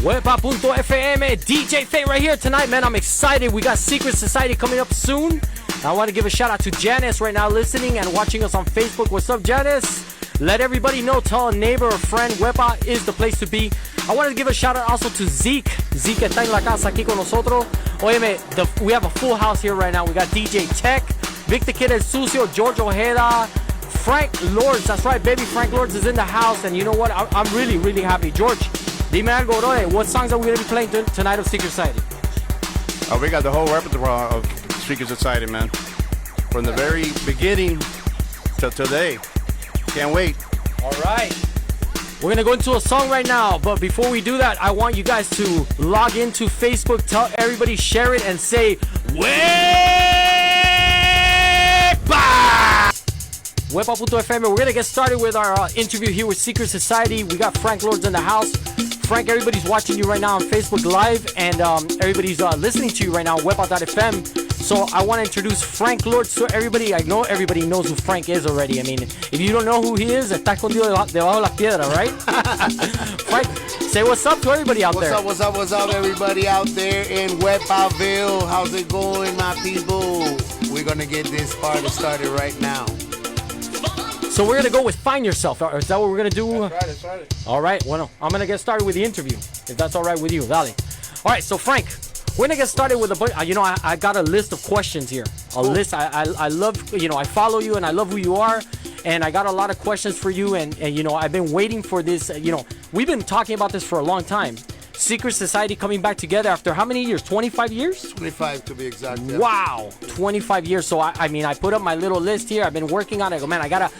Wepa.Fm, DJ Faye right here tonight, man. I'm excited. We got Secret Society coming up soon. I want to give a shout out to Janice right now listening and watching us on Facebook. What's up, Janice? Let everybody know. Tell a neighbor or friend. Wepa is the place to be. I wanted to give a shout out also to Zeke. Zeke está en la casa aquí con nosotros. Óyeme, we have a full house here right now. We got DJ Tech, Vic the Kid El Sucio, Jorge Ojeda, Frank Lords. That's right, baby. Frank Lords is in the house. And you know what? I'm really, really happy. George, dime algo, bro. What songs are we going to be playing tonight of Secret Society? We got the whole repertoire of Secret Society, man. From the very beginning till today. Can't wait. All right. We're going to go into a song right now. But before we do that, I want you guys to log into Facebook. Tell everybody, share it, and say, Wepa! Wepa.Fm. We're going to get started with our interview here with Secret Society. We got Frank Lords in the house. Frank, everybody's watching you right now on Facebook Live, and everybody's listening to you right now on Wepa.Fm. So I want to introduce Frank Lords to everybody. I know everybody knows who Frank is already. I mean, if you don't know who he is, está escondido debajo de la piedra, right? Frank, say what's up to everybody out there. What's up, everybody out there in Wepa-Ville? How's it going, my people? We're going to get this party started right now. So we're going to go with Find Yourself. Is that what we're going to do? That's right. All right. Well, I'm going to get started with the interview, if that's all right with you. Dale. All right. So, Frank, we're going to get started with a bunch. I got a list of questions here. List. I love, I follow you and I love who you are. And I got a lot of questions for you. And I've been waiting for this. We've been talking about this for a long time. Secret Society coming back together after how many years? 25 years? 25 to be exact. Yeah. Wow, 25 years. So I put up my little list here. I've been working on it. I go, man, I gotta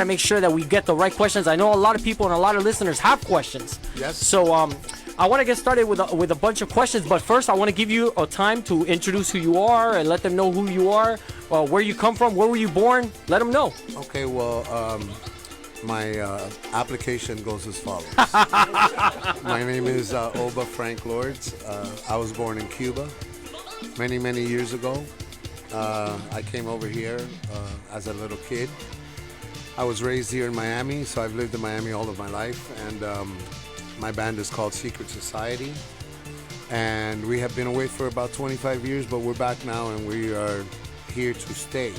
make sure that we get the right questions. I know a lot of people and a lot of listeners have questions. Yes. So I want to get started with a bunch of questions. But first, I want to give you a time to introduce who you are and let them know who you are, where you come from, where were you born. Let them know. Okay. Well. My application goes as follows. My name is Oba Frank Lords. I was born in Cuba many, many years ago. I came over here as a little kid. I was raised here in Miami, so I've lived in Miami all of my life. And my band is called Secret Society. And we have been away for about 25 years, but we're back now and we are here to stay.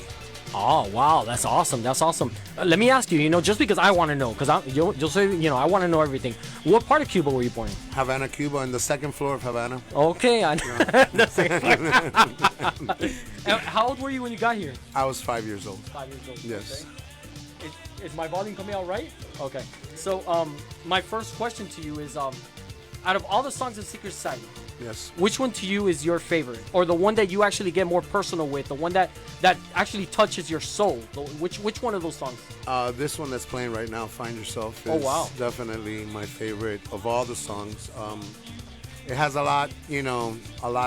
Oh, wow. That's awesome. That's awesome. Let me ask you, just because I want to know, because I want to know everything. What part of Cuba were you born in? Havana, Cuba, on the second floor of Havana. Okay. The second floor. How old were you when you got here? I was 5 years old. 5 years old. Yes. Okay. Is my volume coming out right? Okay. So, my first question to you is, out of all the songs of Secret Society, yes, which one to you is your favorite, or the one that you actually get more personal with, the one that actually touches your soul? Which one of those songs? This one that's playing right now, Find Yourself, is definitely my favorite of all the songs. It has a lot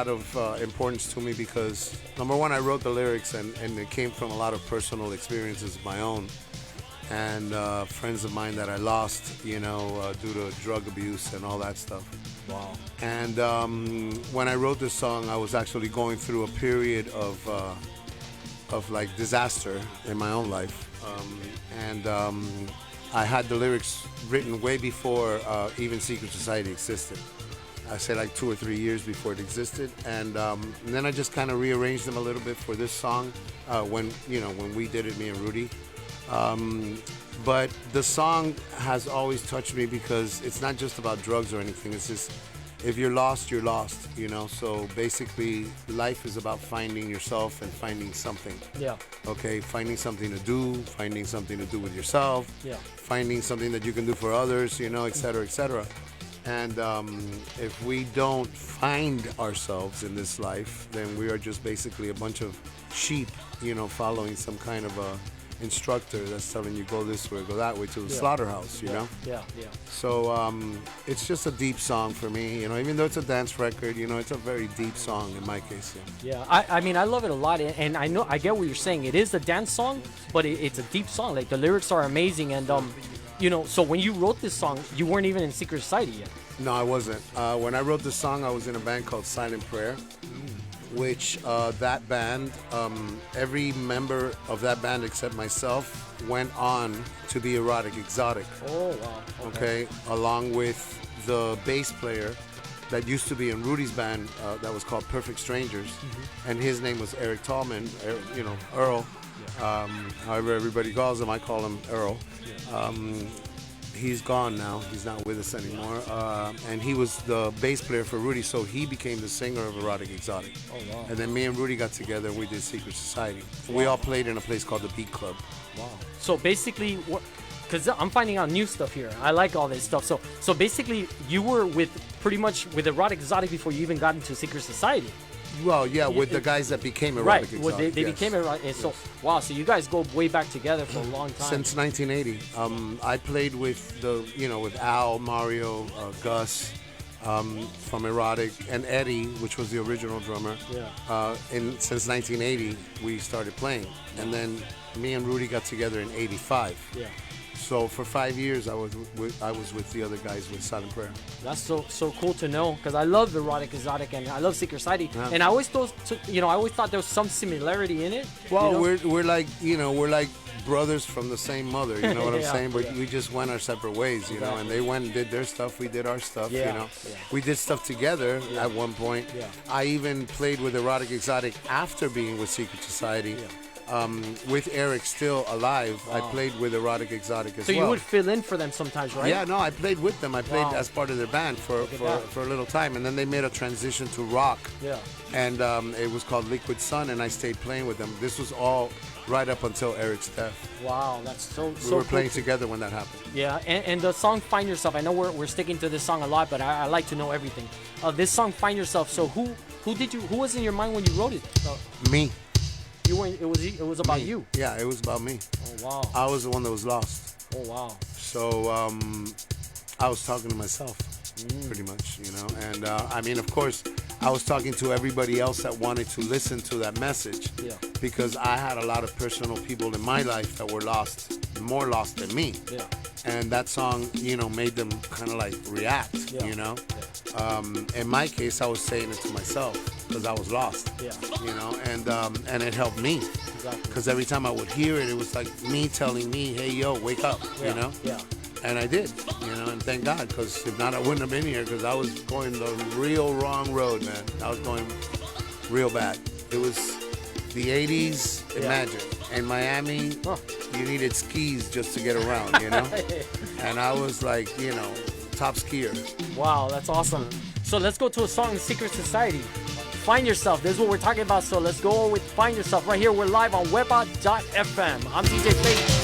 of importance to me because, number one, I wrote the lyrics and it came from a lot of personal experiences of my own and friends of mine that I lost, due to drug abuse and all that stuff. Wow. And when I wrote this song, I was actually going through a period of like disaster in my own life. I had the lyrics written way before even Secret Society existed. I say like 2 or 3 years before it existed. And then I just kind of rearranged them a little bit for this song when we did it, me and Rudy. But the song has always touched me because it's not just about drugs or anything. It's just, if you're lost, you're lost, So basically, life is about finding yourself and finding something. Yeah. Okay, finding something to do, finding something to do with yourself. Yeah. Finding something that you can do for others, et cetera, et cetera. And if we don't find ourselves in this life, then we are just basically a bunch of sheep, following some kind of a instructor that's telling you go this way, go that way to the slaughterhouse, Yeah. So it's just a deep song for me, even though it's a dance record, it's a very deep song in my case. Yeah. I mean, I love it a lot, and I get what you're saying. It is a dance song, but it's a deep song. Like, the lyrics are amazing, and so when you wrote this song, you weren't even in Secret Society yet. No, I wasn't. When I wrote this song, I was in a band called Silent Prayer. Which that band, every member of that band except myself went on to be Erotic Exotic. Oh, wow. Okay. Along with the bass player that used to be in Rudy's band that was called Perfect Strangers, and his name was Eric Tallman, Earl. However everybody calls him, I call him Earl. He's gone now. He's not with us anymore. And he was the bass player for Rudy, so he became the singer of Erotic Exotic. Oh, wow. And then me and Rudy got together and we did Secret Society. We all played in a place called the Beat Club. Wow. So basically, because I'm finding out new stuff here. I like all this stuff. So basically, you were pretty much with Erotic Exotic before you even got into Secret Society. Well, yeah, with the guys that became Erotic Exotic. Well, they became Erotic. And so, wow, so you guys go way back together for a long time. Since 1980. I played with with Al, Mario, Gus, from Erotic, and Eddie, which was the original drummer. Yeah. Since 1980, we started playing. And then me and Rudy got together in 85. Yeah. So for 5 years, I was with the other guys with Silent Prayer. That's so cool to know, because I love Erotic Exotic and I love Secret Society, and I always thought there was some similarity in it. Well, we're like brothers from the same mother. You know what I'm saying? But we just went our separate ways. You know, and they went and did their stuff. We did our stuff. Yeah. You know, we did stuff together at one point. Yeah. I even played with Erotic Exotic after being with Secret Society. Yeah. With Eric still alive, I played with Erotic Exotic as well. So you would fill in for them sometimes, right? Yeah, no, I played with them. I played as part of their band for a little time, and then they made a transition to rock. Yeah. And it was called Liquid Sun, and I stayed playing with them. This was all right up until Eric's death. Wow, that's so We were cool. playing together when that happened. Yeah, and the song "Find Yourself." I know we're sticking to this song a lot, but I like to know everything. This song "Find Yourself." So who was in your mind when you wrote it? Me. You weren't. It was about you. Yeah, it was about me. Oh wow. I was the one that was lost. Oh wow. So I was talking to myself, pretty much, And I mean, of course, I was talking to everybody else that wanted to listen to that message. Yeah. Because I had a lot of personal people in my life that were lost, more lost than me. Yeah. And that song, made them kind of like react, Yeah. In my case, I was saying it to myself because I was lost, Yeah. And it helped me. Exactly. Because every time I would hear it, it was like me telling me, hey, yo, wake up, Yeah. Yeah. And I did, and thank God, because if not, I wouldn't have been here, because I was going the real wrong road, man. I was going real bad. It was the 80s, imagine. In Miami, you needed skis just to get around, And I was like, top skier. Wow, that's awesome. So let's go to a song, Secret Society. Find Yourself. This is what we're talking about. So let's go with Find Yourself right here. We're live on Wepa.Fm. I'm DJ Faith.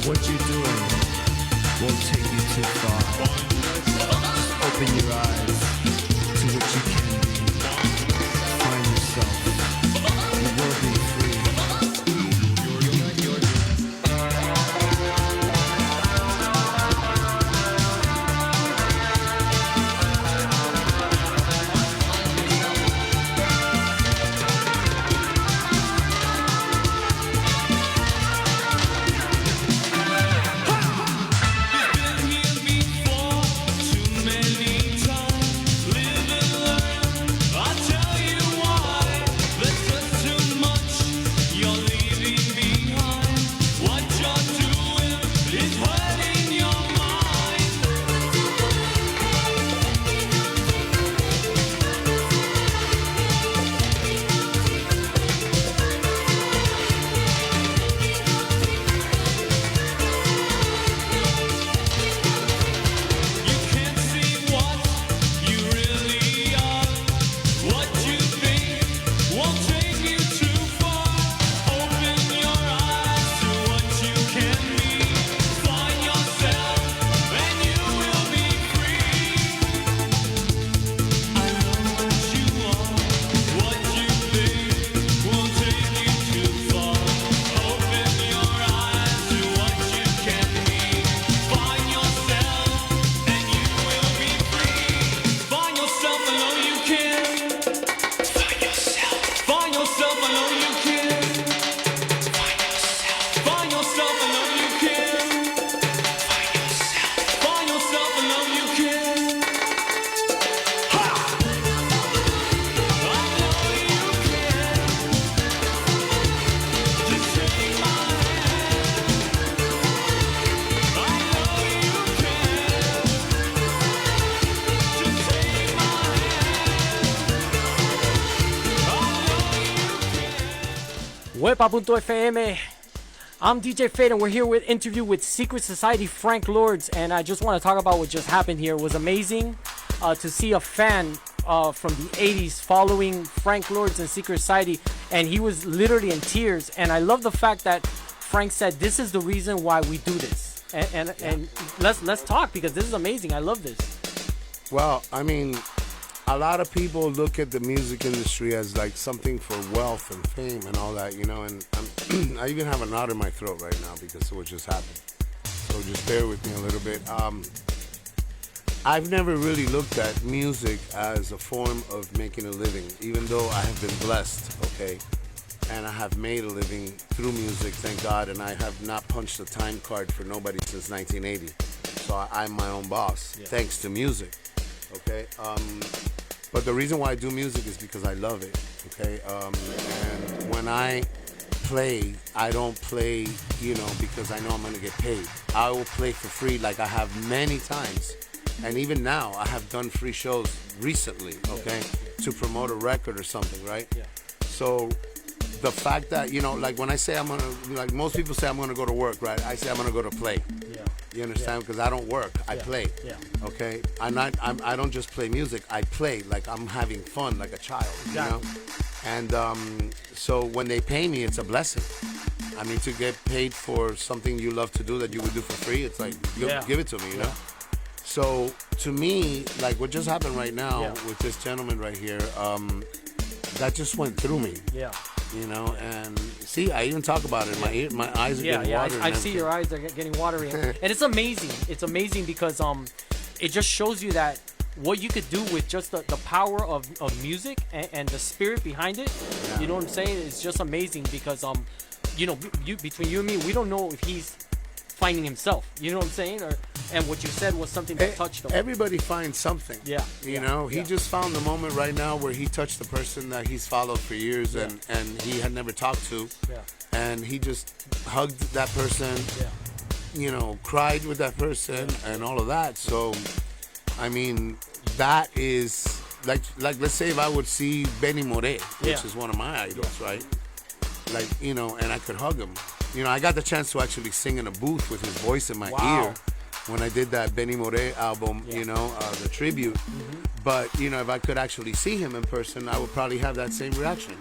what you're doing. won't take you too far. Open your eyes to what you can be. Find yourself. You will be free. Wepa.Fm. I'm DJ Fade, and we're here with interview with Secret Society Frank Lords, and I just want to talk about what just happened here. It was amazing to see a fan from the 80s following Frank Lords and Secret Society, and he was literally in tears. And I love the fact that Frank said, "This is the reason why we do this." And let's talk, because this is amazing. I love this. Well, I mean, a lot of people look at the music industry as like something for wealth and fame and all that, you know, and I even have a knot in my throat right now because of what just happened. So just bear with me a little bit. I've never really looked at music as a form of making a living, even though I have been blessed, okay? And I have made a living through music, thank God, and I have not punched a time card for nobody since 1980. So I'm my own boss, thanks to music, okay? But the reason why I do music is because I love it, okay? And when I play, I don't play, you know, because I know I'm gonna get paid. I will play for free like I have many times. And even now, I have done free shows recently, okay? To promote a record or something, right? Yeah. So the fact that, you know, like when I say I'm gonna, like most people say I'm gonna go to work, right? I say I'm gonna go to play. Yeah. You understand? Because I don't work, I play. Yeah. Okay? I don't just play music, I play like I'm having fun, like a child, you know? And so when they pay me, it's a blessing. I mean, to get paid for something you love to do that you would do for free, it's like, give it to me, you know? So to me, like what just happened right now with this gentleman right here, that just went through me. Yeah. You know, and see, I even talk about it. My eyes are getting watery. I see your eyes are getting watery, and it's amazing. It's amazing because it just shows you that what you could do with just the power of music and the spirit behind it. Yeah. You know what I'm saying? It's just amazing because you know, between you and me, we don't know if he's finding himself. You know what I'm saying? And what you said was something that touched him. Everybody finds something. Yeah. You know, he just found the moment right now where he touched the person that he's followed for years and he had never talked to. Yeah. And he just hugged that person. Yeah. You know, cried with that person and all of that. So, I mean, that is like let's say if I would see Benny More, which is one of my idols, right? Like, you know, and I could hug him. You know, I got the chance to actually sing in a booth with his voice in my ear when I did that Benny More album, you know, the tribute. Mm-hmm. But, you know, if I could actually see him in person, I would probably have that same reaction.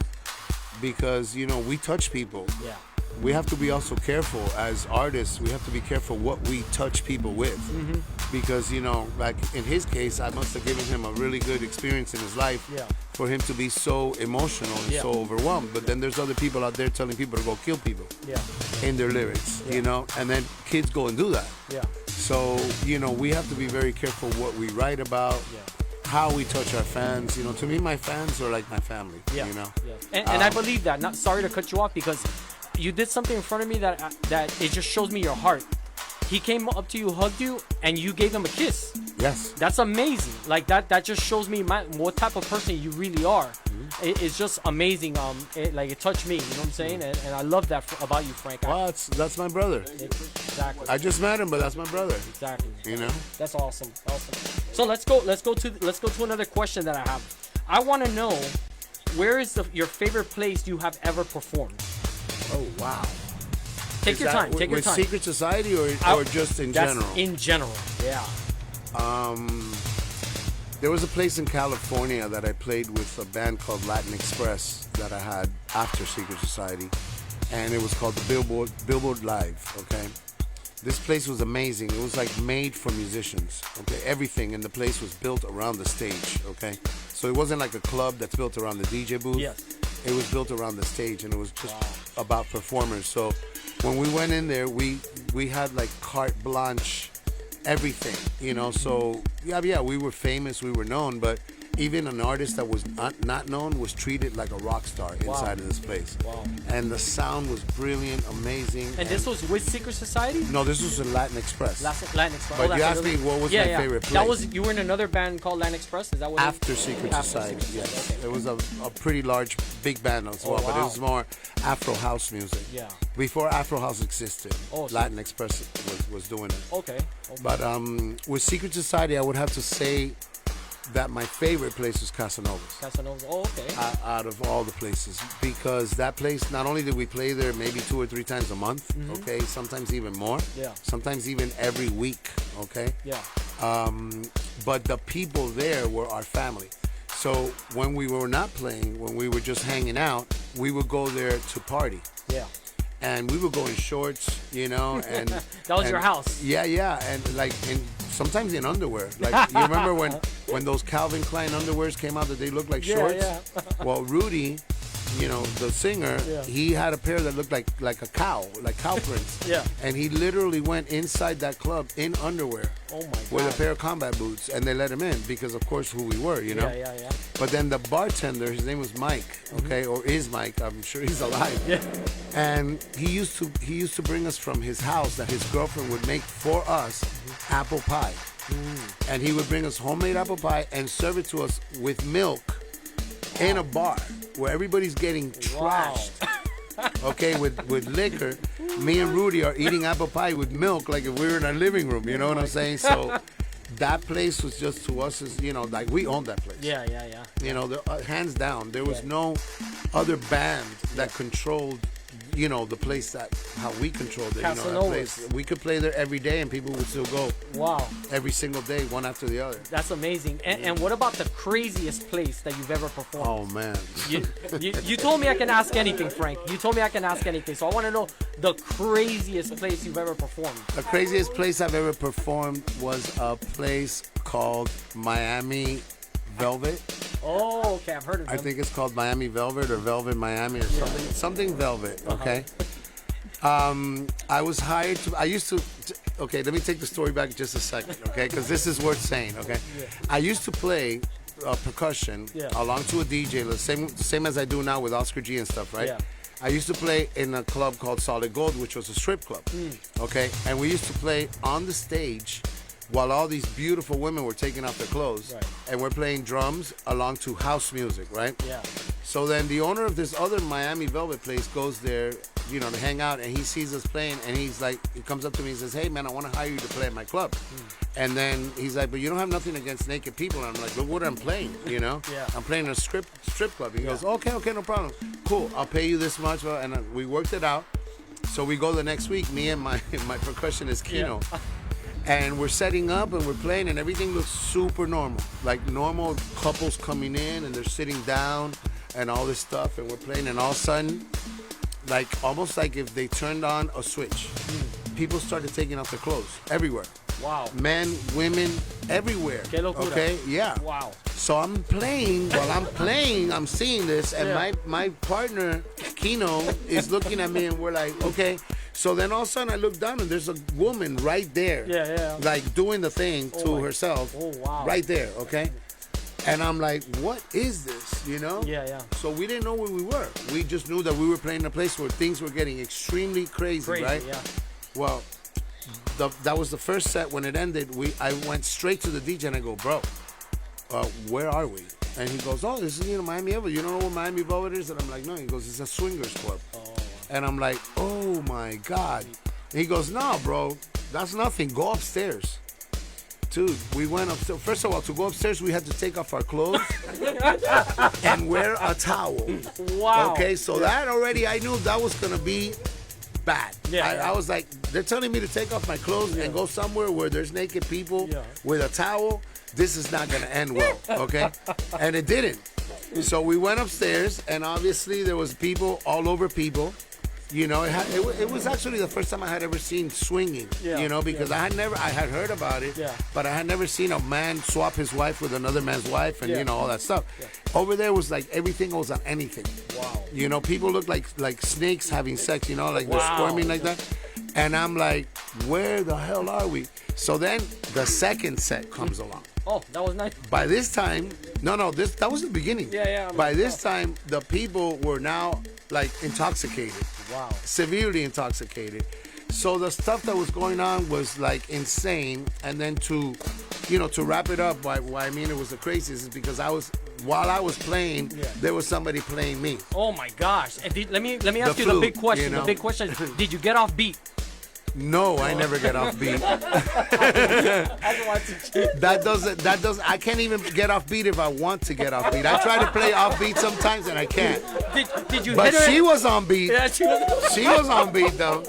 Because, you know, we touch people. Yeah. we have to be also careful as artists. We have to be careful what we touch people with, because like in his case, I must have given him a really good experience in his life Yeah. for him to be so emotional and Yeah. so overwhelmed. But then there's other people out there telling people to go kill people Yeah. in their lyrics, Yeah. and then kids go and do that. Yeah. So we have to be very careful what we write about. Yeah. How we touch our fans. To me, my fans are like my family. Yeah. Yeah. And I believe that. Not sorry to cut you off, because you did something in front of me that it just shows me your heart. He came up to you, hugged you, and you gave him a kiss. Yes. That's amazing. Like that just shows me what type of person you really are. It's just amazing. It touched me. You know what I'm saying? And I love that about you, Frank. Well, that's my brother. Exactly. I just met him, but that's my brother. Exactly. That's awesome. Awesome. So let's go to another question that I have. I want to know, where is your favorite place you have ever performed? Oh wow. Take your time. Take your time. With Secret Society or just in That's general? in general. Yeah. There was a place in California that I played with a band called Latin Express that I had after Secret Society, and it was called the Billboard Live. Okay, this place was amazing. It was like made for musicians. Okay, everything in the place was built around the stage. Okay, so it wasn't like a club that's built around the DJ booth. Yes. It was built around the stage, and it was just about performers. So when we went in there, we had like carte blanche, everything, So yeah, we were famous, we were known, but even an artist that was not known was treated like a rock star inside of this place. Wow. And the sound was brilliant, amazing. And this was with Secret Society? No, this was in Latin Express. Latin Express. But you asked me what was my favorite place. You were in another band called Latin Express? Is that what After Secret Society, Secret yes. Society, okay. It was a pretty large, big band as well, but it wow. was more Afro house music. Yeah. Before Afro house existed, Oh, so- Latin Express was doing it. Okay. But with Secret Society, I would have to say that my favorite place was Casanova's. Casanova. Oh, okay. Out of all the places, because that place, not only did we play there maybe 2 or 3 times a month, okay, sometimes even more, Yeah. sometimes even every week, okay, Yeah. but the people there were our family. So when we were not playing, when we were just hanging out, we would go there to party. Yeah. And we would go in shorts, and That was your house. Yeah, and like sometimes in underwear. Like you remember when those Calvin Klein underwears came out that they looked like shorts? Yeah. Well, Rudy, the singer, Yeah. he had a pair that looked like a cow, like cow prints. Yeah. And he literally went inside that club in underwear. Oh my God. With a pair of combat boots, and they let him in because, of course, who we were, Yeah. But then the bartender, his name was Mike, okay, or is Mike? I'm sure he's alive. Yeah. And he used to bring us from his house that his girlfriend would make for us apple pie, and he would bring us homemade apple pie and serve it to us with milk in a bar where everybody's getting trashed. Okay, with liquor. Me and Rudy are eating apple pie with milk like if we were in our living room. You know what I'm saying? So that place was just to us as like we owned that place. Yeah. Hands down, there was no other band that controlled the place how we controlled it. That Casanova's. place. We could play there every day and people would still go. Wow. Every single day, one after the other. That's amazing. And what about the craziest place that you've ever performed? Oh man. You told me I can ask anything, Frank. You told me I can ask anything. So I want to know the craziest place you've ever performed. The craziest place I've ever performed was a place called Miami Velvet. Oh, okay. I've heard of them. I think it's called Miami Velvet or Velvet Miami or something. Something Velvet, okay? I was hired to... Okay, let me take the story back just a second, okay? Because this is worth saying, okay? Yeah. I used to play percussion along to a DJ, the same as I do now with Oscar G and stuff, right? Yeah. I used to play in a club called Solid Gold, which was a strip club, okay? And we used to play on the stage while all these beautiful women were taking off their clothes, Right. and we're playing drums along to house music, right? Yeah. So then the owner of this other Miami Velvet place goes there, to hang out, and he sees us playing, and he comes up to me and says, "Hey man, I want to hire you to play at my club." And then he's like, "But you don't have nothing against naked people." And I'm like, "Look what I'm playing, Yeah. I'm playing a strip club." He goes, "Okay, no problem. Cool, I'll pay you this much." And we worked it out. So we go the next week, me and my percussionist Kino. Yeah. And we're setting up and we're playing and everything looks super normal. Like normal couples coming in and they're sitting down and all this stuff and we're playing and all of a sudden like almost like if they turned on a switch. People started taking off their clothes everywhere. Wow. Men, women, everywhere. Qué locura. Okay, yeah. Wow. So I'm playing. While I'm playing, I'm seeing this, and my partner Kino is looking at me, and we're like, okay. So then all of a sudden I look down, and there's a woman right there, like doing the thing to herself, right there. Okay. And I'm like, what is this? You know? Yeah. So we didn't know where we were. We just knew that we were playing in a place where things were getting extremely crazy, right? Yeah. Well, that was the first set. When it ended, I went straight to the DJ and I go, bro, where are we? And he goes, oh, this is Miami Velvet. You don't know what Miami Velvet is? And I'm like, no. He goes, it's a swingers club. And I'm like, oh my God. And he goes, no, bro, that's nothing. Go upstairs. Dude, we went upstairs. First of all, to go upstairs, we had to take off our clothes and wear a towel. Wow. Okay, so that already, I knew that was going to be bad. I was like, they're telling me to take off my clothes and go somewhere where there's naked people with a towel. This is not going to end well, okay? And it didn't. So we went upstairs, and obviously there was people all over people. You know, it was actually the first time I had ever seen swinging, you know, because I had heard about it, but I had never seen a man swap his wife with another man's wife and, you know, all that stuff. Over there was like everything was on anything. Wow. You know, people look like snakes having sex, you know, like they're squirming like that. And I'm like, where the hell are we? So then the second set comes along. Oh, that was nice. By this time, that was the beginning. By this time, the people were now like intoxicated. Wow. Severely intoxicated. So the stuff that was going on was like insane. And then to wrap it up, why I mean it was the craziest is because while I was playing, there was somebody playing me. Oh my gosh. And let me ask you the big question. The big question is, did you get off beat? No, I never get off beat. I can't even get off beat if I want to get off beat. I try to play off beat sometimes and I can't. Did you But hit her? she was on beat. Yeah, she was on beat though.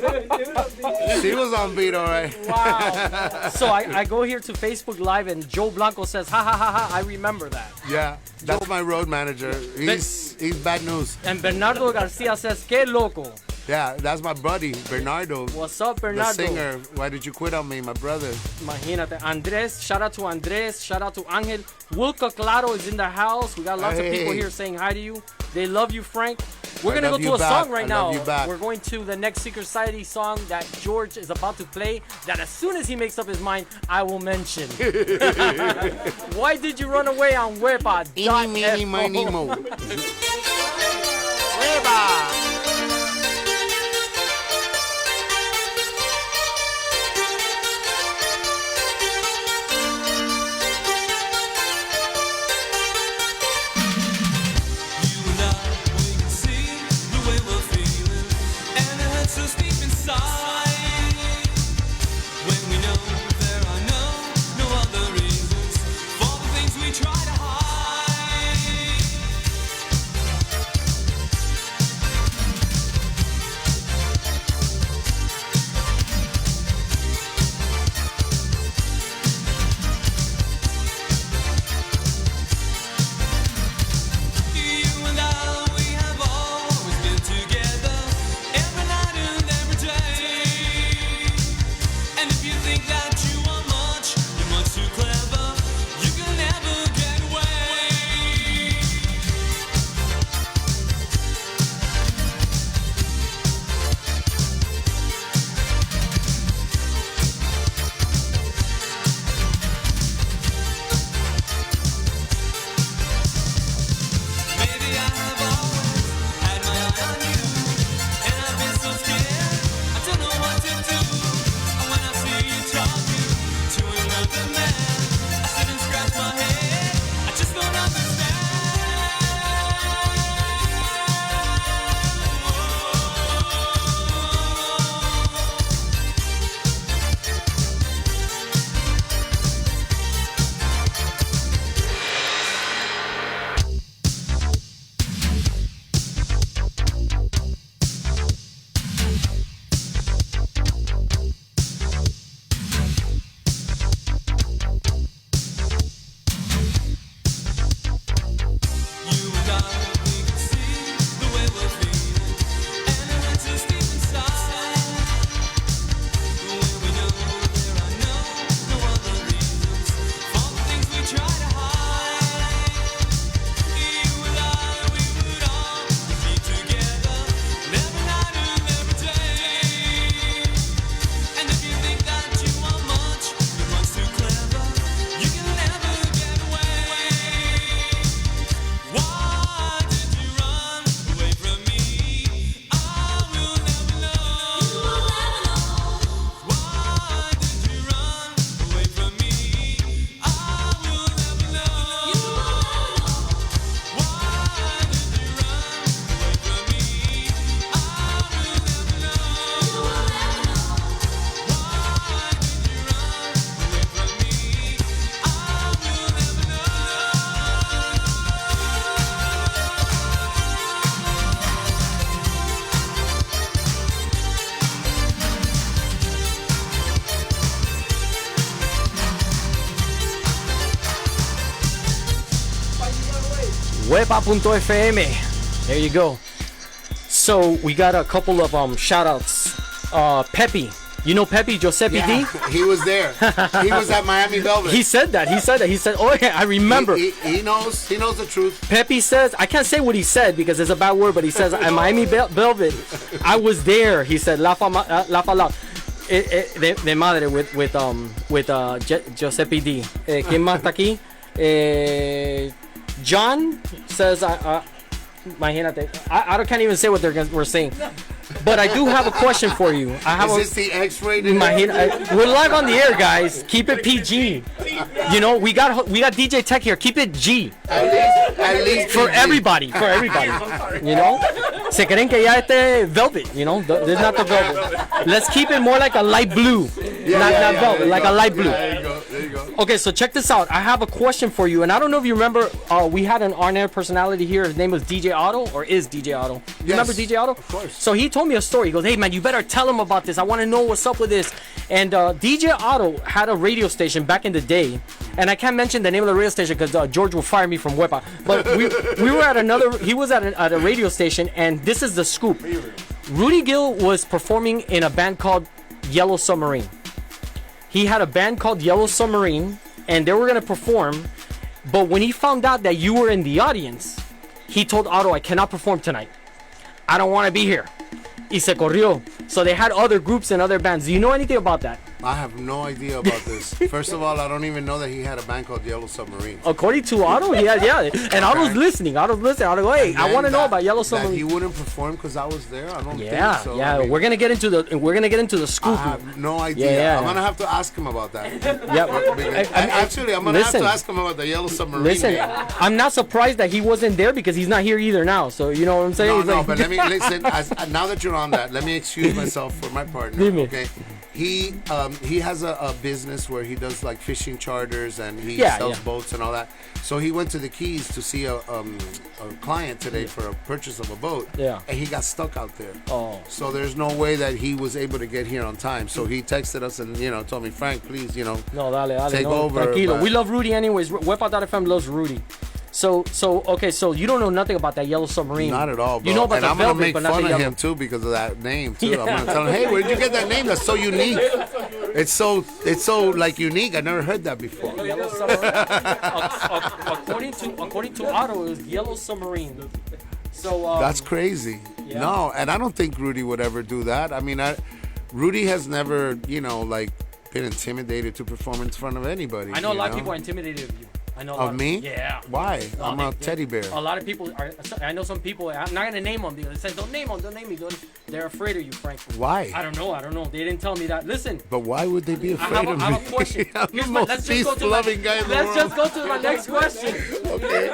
She was on beat, all right. Wow. So I go here to Facebook Live and Joe Blanco says, ha ha ha ha, I remember that. Yeah, that's my road manager. He's bad news. And Bernardo Garcia says, que loco. Yeah, that's my buddy, Bernardo. What's up, Bernardo? The singer. Why did you quit on me, my brother? Imagínate. Andres, shout out to Andres, shout out to Angel. Wilca Claro is in the house. We got lots of people here saying hi to you. They love you, Frank. We're going to go to a song right now. We're going to the next Secret Society song that George is about to play that as soon as he makes up his mind, I will mention. Why did you run away on Wepa.Fm? Wepa! Try to hide. Wepa.Fm. There you go. So we got a couple of shout outs. Pepe. You know Pepe, Giuseppe D? He was there. He was at Miami Velvet. He said that. He said, oh yeah, I remember. He knows the truth. Pepe says, I can't say what he said because it's a bad word, but he says, at Miami Velvet, I was there. He said, La Fala. De madre with Giuseppe D. ¿Quién más está aquí? John says, imagínate, I can't even say what we're saying. But I do have a question for you. Is this the X-rated? We're live on the air, guys. Keep it PG. You know, we got DJ Tech here. Keep it G. At least for everybody. You know, se creen que ya este velvet. You know, this is not the velvet. Let's keep it more like a light blue, not velvet, like a light blue. There you go. Okay, so check this out. I have a question for you, and I don't know if you remember. We had an on-air personality here. His name was DJ Otto, or is DJ Otto? You remember DJ Otto? Of course. So he told me a story. He goes, "Hey man, you better tell him about this. I want to know what's up with this." And DJ Otto had a radio station back in the day, and I can't mention the name of the radio station because George will fire me from Wepa. But we were at another. He was at a radio station, and this is the scoop. Rudy Gill was performing in a band called Yellow Submarine. He had a band called Yellow Submarine, and they were gonna perform. But when he found out that you were in the audience, he told Otto, "I cannot perform tonight. I don't want to be here." Y se corrió. So they had other groups and other bands. Do you know anything about that? I have no idea about this. First of all, I don't even know that he had a band called Yellow Submarine. According to Otto, yeah. And Otto's listening. Otto go, hey, I want to know about Yellow That Submarine. he wouldn't perform because I was there. I don't think so. Yeah. I mean, We're gonna get into the scoop. I have no idea. Yeah. I'm gonna have to ask him about that. Yeah. Actually, I'm gonna have to ask him about the Yellow Submarine. Listen, name. I'm not surprised that he wasn't there because he's not here either now. So you know what I'm saying? No, but let me listen. Now that you're on that, let me excuse myself for my partner. Okay. He has a business where he does like fishing charters and he sells boats and all that. So he went to the Keys to see a client today for a purchase of a boat. Yeah. And he got stuck out there. Oh. So there's no way that he was able to get here on time. So he texted us and told me, Frank, please, No, dale, take over. Tranquilo. We love Rudy anyways. Wepa.Fm loves Rudy. So okay, so you don't know nothing about that Yellow Submarine. Not at all, bro. You know about and the I'm velvet, gonna make but not fun the of yellow. him too because of that name too. I'm gonna tell him, hey, where'd you get that name? That's so unique. It's so like unique. I never heard that before. Yellow Submarine. according to Otto, it was Yellow Submarine. So That's crazy. Yeah. No, and I don't think Rudy would ever do that. I mean, Rudy has never, like been intimidated to perform in front of anybody. I know a lot of people are intimidated of you. I know a lot Of me? Yeah. Why? I'm a teddy bear. A lot of people are. I know some people. I'm not gonna name them because they say don't name me. They're afraid of you, Frank. Why? I don't know. They didn't tell me that. Listen. But why would they be afraid of me? I have a question. I'm the most peace-loving guy in the world. Let's just go to my next question. Okay.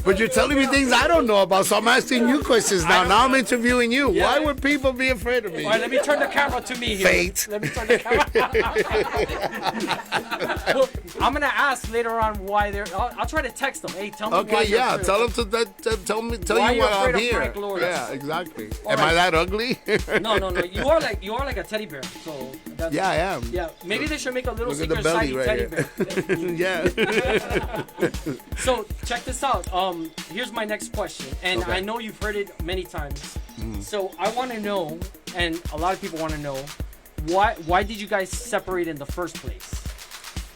But you're telling me things I don't know about, so I'm asking you questions now. Now I'm interviewing you. Yeah. Why would people be afraid of me? All right, let me turn the camera to me here. Fate. Let me turn the camera. Well, I'm gonna ask later on why they're. I'll try to text them. Hey, tell me. Okay, why you're yeah. afraid Tell of them tell Why you you're why afraid I'm of here. Frank Lawrence. Yeah, exactly. All Am right. I that ugly? No. You are like a teddy bear. So that's, Yeah, I am. Yeah, maybe they should make a little Look at the secret belly teddy right bear. Yeah. So check this out. Here's my next question, and Okay. I know you've heard it many times. So I want to know, and a lot of people want to know, why did you guys separate in the first place?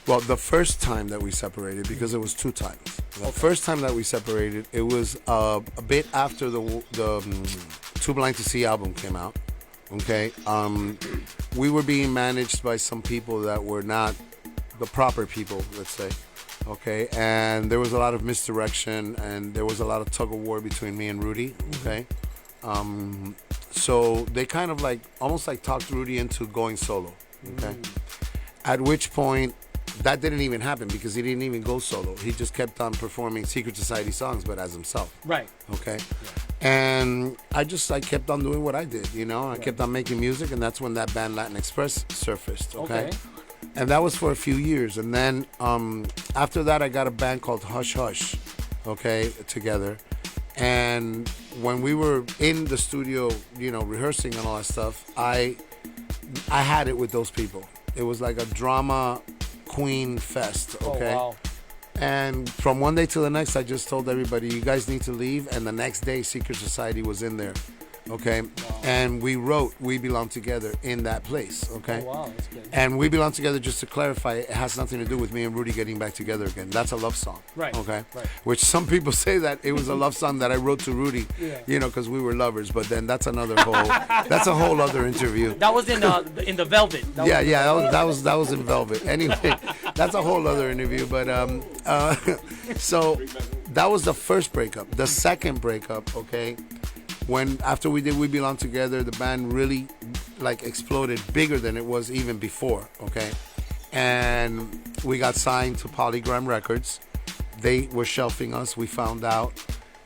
Well, the first time that we separated, because it was two times. The first time that we separated, it was a bit after the Too Blind to See album came out. Okay, we were being managed by some people that were not the proper people, let's say. Okay, and there was a lot of misdirection, and there was a lot of tug of war between me and Rudy. Okay, so they kind of almost talked Rudy into going solo. Okay, at which point that didn't even happen because he didn't even go solo. He just kept on performing Secret Society songs, but as himself. Right. Okay. And I kept on doing what I did, I kept on making music, and that's when that band Latin Express surfaced. Okay. And that was for a few years. And then after that, I got a band called Hush Hush, together. And when we were in the studio, rehearsing and all that stuff, I had it with those people. It was like a drama queen fest, okay? Oh, wow. And from one day to the next, I just told everybody, you guys need to leave. And the next day, Secret Society was in there. Okay. Wow. And we wrote We Belong Together in that place. Okay. Oh, wow. That's good. And We Belong Together, just to clarify, it has nothing to do with me and Rudy getting back together again. That's a love song. Right. Okay. Right. Which some people say that it was a love song that I wrote to Rudy, you know, because we were lovers. But then that's another that's a whole other interview. That was in the Velvet. That was in Velvet. Anyway, that's a whole other interview. But so that was the first breakup. The second breakup, okay, when after we did We Belong Together, the band really like exploded bigger than it was even before, okay? And we got signed to Polygram Records. They were shelving us. We found out.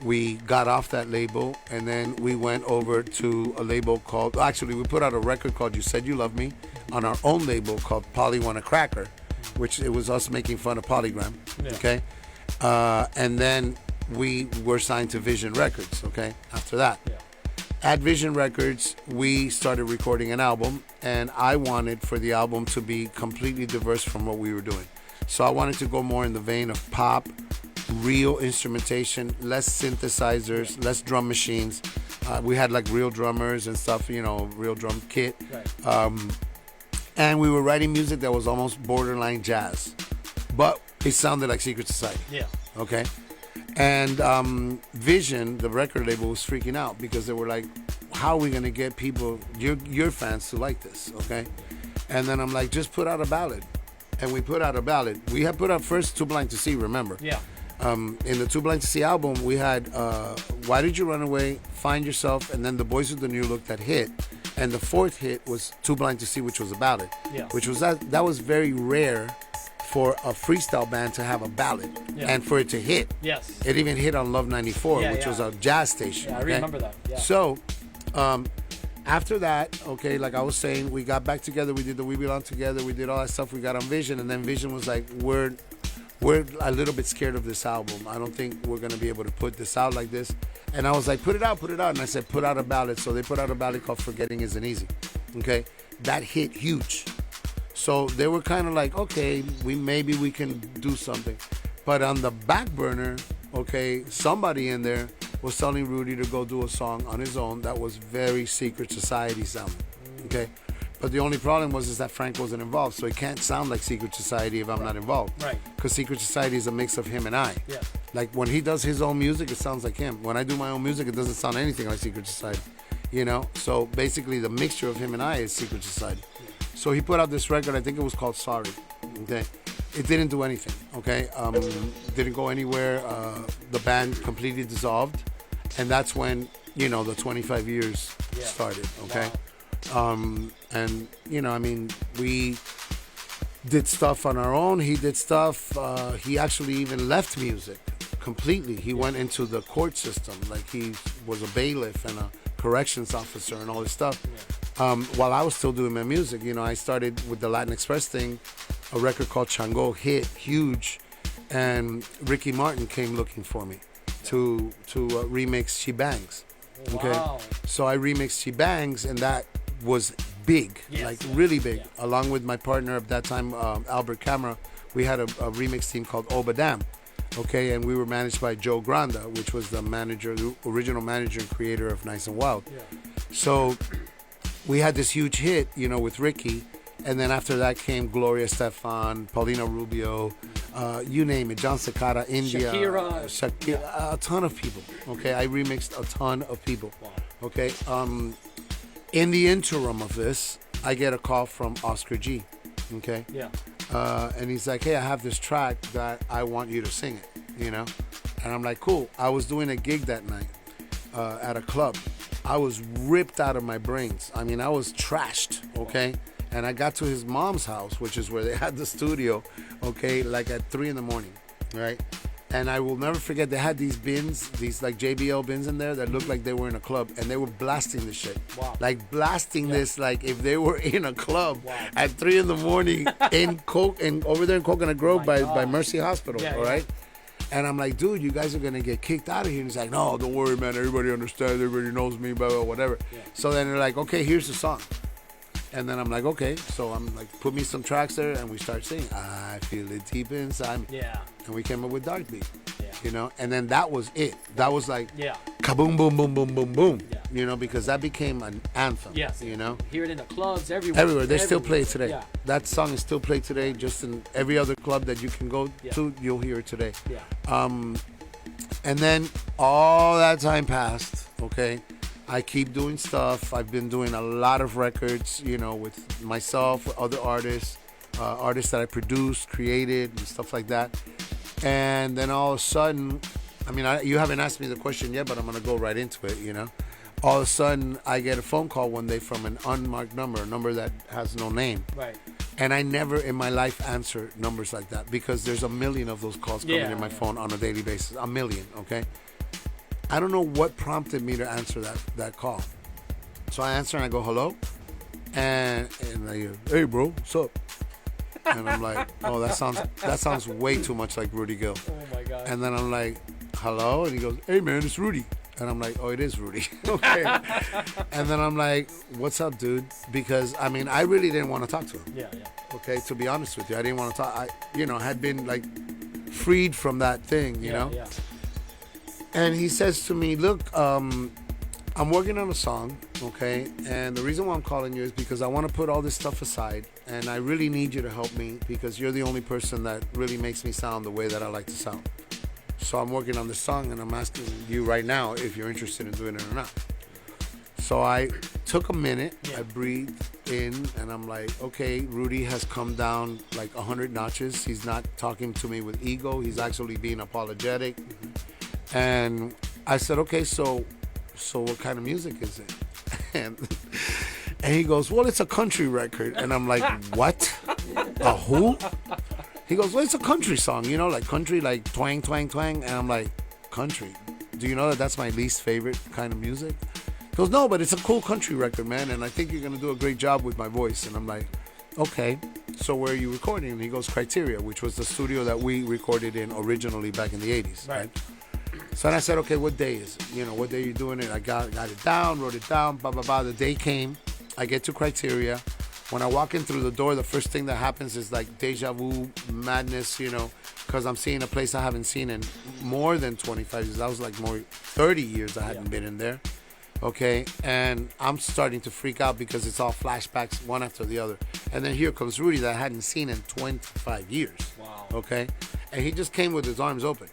We got off that label, and then we went over to a label called, actually we put out a record called You Said You Love Me on our own label called Poly Want a Cracker, which it was us making fun of Polygram, okay? And then we were signed to Vision Records, okay, after that. At Vision Records, we started recording an album, and I wanted for the album to be completely diverse from what we were doing. So I wanted to go more in the vein of pop, real instrumentation, less synthesizers, less drum machines. We had like real drummers and stuff, you know, real drum kit. And we were writing music that was almost borderline jazz, but it sounded like Secret Society. Yeah. Okay. And Vision, the record label, was freaking out because they were like, how are we going to get people, your fans, to like this, okay? And then I'm like, just put out a ballad. And we put out a ballad. We had put out first Too Blind to See, remember? Yeah. In the Too Blind to See album, we had Why Did You Run Away, Find Yourself, and then The Boys with the New Look that hit. And the fourth hit was Too Blind to See, which was a ballad. Yeah. Which was that was very rare for a freestyle band to have a ballad and for it to hit. Yes. It even hit on Love 94, which was a jazz station. Yeah, I remember that. Yeah. So, after that, okay, like I was saying, we got back together. We did the We Belong Together. We did all that stuff. We got on Vision, and then Vision was like, we're a little bit scared of this album. I don't think we're gonna be able to put this out like this. And I was like, put it out. And I said, put out a ballad. So they put out a ballad called Forgetting Isn't Easy. Okay, that hit huge. So they were kind of like, okay, maybe we can do something. But on the back burner, okay, somebody in there was telling Rudy to go do a song on his own that was very Secret Society sounding, okay? But the only problem is that Frank wasn't involved, so it can't sound like Secret Society if I'm not involved. Right. Because Secret Society is a mix of him and I. Yeah. Like when he does his own music, it sounds like him. When I do my own music, it doesn't sound anything like Secret Society, you know? So basically the mixture of him and I is Secret Society. So he put out this record, I think it was called Sorry, okay? It didn't do anything, okay? Didn't go anywhere. The band completely dissolved. And that's when, you know, the 25 years started, okay? Wow. And, you know, I mean, we did stuff on our own. He did stuff. He actually even left music completely. He went into the court system. Like he was a bailiff and a corrections officer and all this stuff. While I was still doing my music, you know, I started with the Latin Express thing. A record called Chango hit huge, and Ricky Martin came looking for me to remix She Bangs. Okay, Wow. so I remixed She Bangs, and that was big, like really big. Along with my partner at that time, Albert Camera, we had a remix team called Obadam. Okay, and we were managed by Joe Granda, which was the original manager and creator of Nice and Wild. So we had this huge hit, you know, with Ricky. And then after that came Gloria Estefan, Paulina Rubio, you name it, John Cicada, India, Shakira, a ton of people. Okay, I remixed a ton of people. Okay, in the interim of this, I get a call from Oscar G. Okay, and he's like, hey, I have this track that I want you to sing it. You know, and I'm like, cool. I was doing a gig that night at a club. I was ripped out of my brains. I mean, I was trashed. Okay. And I got to his mom's house, which is where they had the studio, okay, like at 3 a.m, right? And I will never forget, they had these bins, these like JBL bins in there that looked like they were in a club, and they were blasting this shit. Wow. Like blasting this like if they were in a club at 3 a.m. in over there in Coconut Grove by Mercy Hospital, all right? And I'm like, dude, you guys are going to get kicked out of here. And he's like, no, don't worry, man. Everybody understands. Everybody knows me, blah, blah, whatever. So then they're like, okay, here's the song. And then I'm like, okay. So I'm like, put me some tracks there, and we start singing. I feel it deep inside me. Yeah. And we came up with Dark Beat. Yeah. You know, and then that was it. That was like, Yeah. kaboom, boom, boom, boom, boom, boom. Yeah. You know, because that became an anthem. Yes. You know, Hear it in the clubs everywhere. everywhere. They still play it today. Yeah. That song is still played today. Just in every other club that you can go Yeah. to, you'll hear it today. Yeah. And then all that time passed, okay? I keep doing stuff. I've been doing a lot of records, you know, with myself, with other artists, artists that I produced, created, and stuff like that. And then all of a sudden, I mean, you haven't asked me the question yet, but I'm going to go right into it, you know? All of a sudden, I get a phone call one day from an unmarked number, a number that has no name. Right. And I never in my life answer numbers like that because there's a million of those calls coming in my phone on a daily basis. A million, okay? I don't know what prompted me to answer that call. So I answer and I go, hello? And I hear, hey, bro, what's up? And I'm like, oh, that sounds way too much like Rudy Gill. Oh, my God. And then I'm like, hello? And he goes, hey, man, it's Rudy. And I'm like, oh, it is Rudy. Okay. And then I'm like, what's up, dude? Because, I mean, I really didn't want to talk to him. Yeah, yeah. Okay, to be honest with you, I didn't want to talk. I, had been like freed from that thing, you know? Yeah. And he says to me, look, I'm working on a song, okay? And the reason why I'm calling you is because I want to put all this stuff aside. And I really need you to help me because you're the only person that really makes me sound the way that I like to sound. So I'm working on this song and I'm asking you right now if you're interested in doing it or not. So I took a minute, I breathed in, and I'm like, okay, Rudy has come down like 100 notches. He's not talking to me with ego. He's actually being apologetic. And I said, okay, so what kind of music is it? And he goes, well, it's a country record. And I'm like, what? A who? He goes, well, it's a country song, you know, like country, like twang, twang, twang. And I'm like, country? Do you know that that's my least favorite kind of music? He goes, no, but it's a cool country record, man. And I think you're going to do a great job with my voice. And I'm like, okay. So where are you recording? And he goes, Criteria, which was the studio that we recorded in originally back in the 80s. Right. So then I said, okay, what day is it? You know, what day are you doing it? I got it down, wrote it down, blah, blah, blah. The day came. I get to Criteria. When I walk in through the door, the first thing that happens is like deja vu madness, you know, because I'm seeing a place I haven't seen in more than 25 years. That was like more 30 years I hadn't been in there. Okay. And I'm starting to freak out because it's all flashbacks one after the other. And then here comes Rudy that I hadn't seen in 25 years. Wow. Okay. And he just came with his arms open.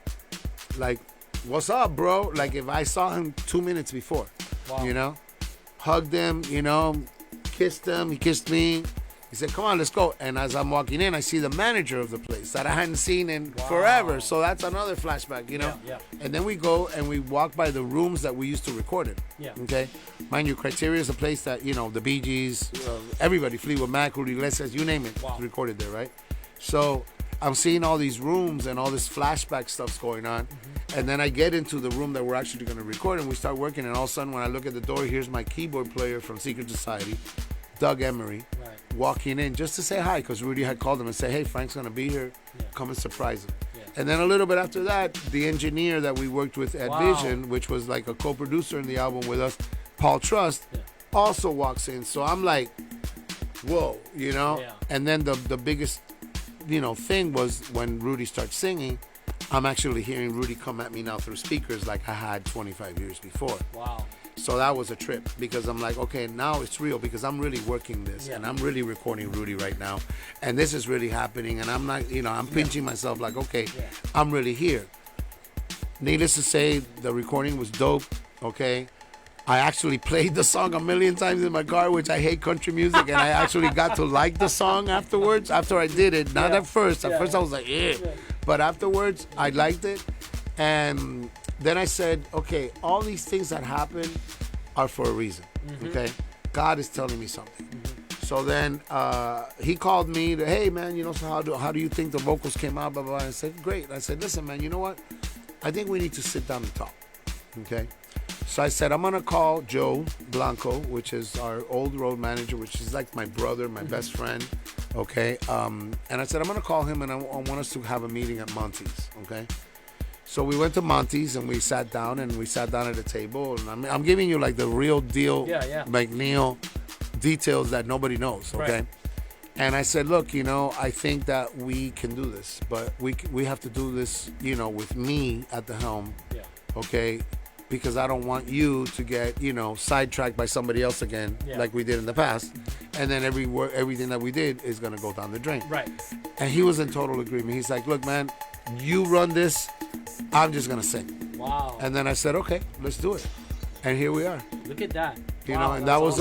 Like, what's up, bro? Like if I saw him 2 minutes before, you know, hugged him, you know, kissed him, he kissed me. He said, come on, let's go. And as I'm walking in, I see the manager of the place that I hadn't seen in forever. So that's another flashback, you know? Yeah. And then we go and we walk by the rooms that we used to record in. Yeah. Okay? Mind you, Criteria is a place that, you know, the Bee Gees, everybody, Fleetwood Mac, Julio Iglesias, you name it, recorded there, right? So I'm seeing all these rooms and all this flashback stuff's going on. And then I get into the room that we're actually going to record, and we start working. And all of a sudden, when I look at the door, here's my keyboard player from Secret Society, Doug Emery, walking in just to say hi, because Rudy had called him and said, hey, Frank's going to be here. Come and surprise him. And then a little bit after that, the engineer that we worked with at Vision, which was like a co-producer in the album with us, Paul Trust, also walks in. So I'm like, whoa, you know? And then the biggest, you know, thing was when Rudy starts singing, I'm actually hearing Rudy come at me now through speakers like I had 25 years before. Wow. So that was a trip because I'm like, okay, now it's real because I'm really working this and I'm really recording Rudy right now. And this is really happening. And I'm not, you know, I'm pinching myself like, okay, I'm really here. Needless to say, the recording was dope, okay? I actually played the song a million times in my car, which I hate country music, and I actually got to like the song afterwards, after I did it. Not at first. At first I was like, eh. But afterwards, I liked it. And then I said, okay, all these things that happen are for a reason, okay? God is telling me something. So then he called me to, hey, man, you know, so how do you think the vocals came out, blah, blah, blah. I said, great. I said, listen, man, you know what? I think we need to sit down and talk, okay? So I said, I'm going to call Joe Blanco, which is our old road manager, which is like my brother, my best friend, okay? And I said, I'm going to call him, and I want us to have a meeting at Monty's, okay? So we went to Monty's, and we sat down at a table. And I'm giving you, like, the real deal McNeil details that nobody knows. Okay. Right. And I said, look, I think that we can do this, but we have to do this, with me at the helm. Yeah. Okay. Because I don't want you to get, sidetracked by somebody else again, Yeah. like we did in the past. And then everything that we did is going to go down the drain. Right. And he was in total agreement. He's like, look, man, you run this. I'm just going to sing. Wow. And then I said, okay, let's do it. And here we are. Look at that. And that was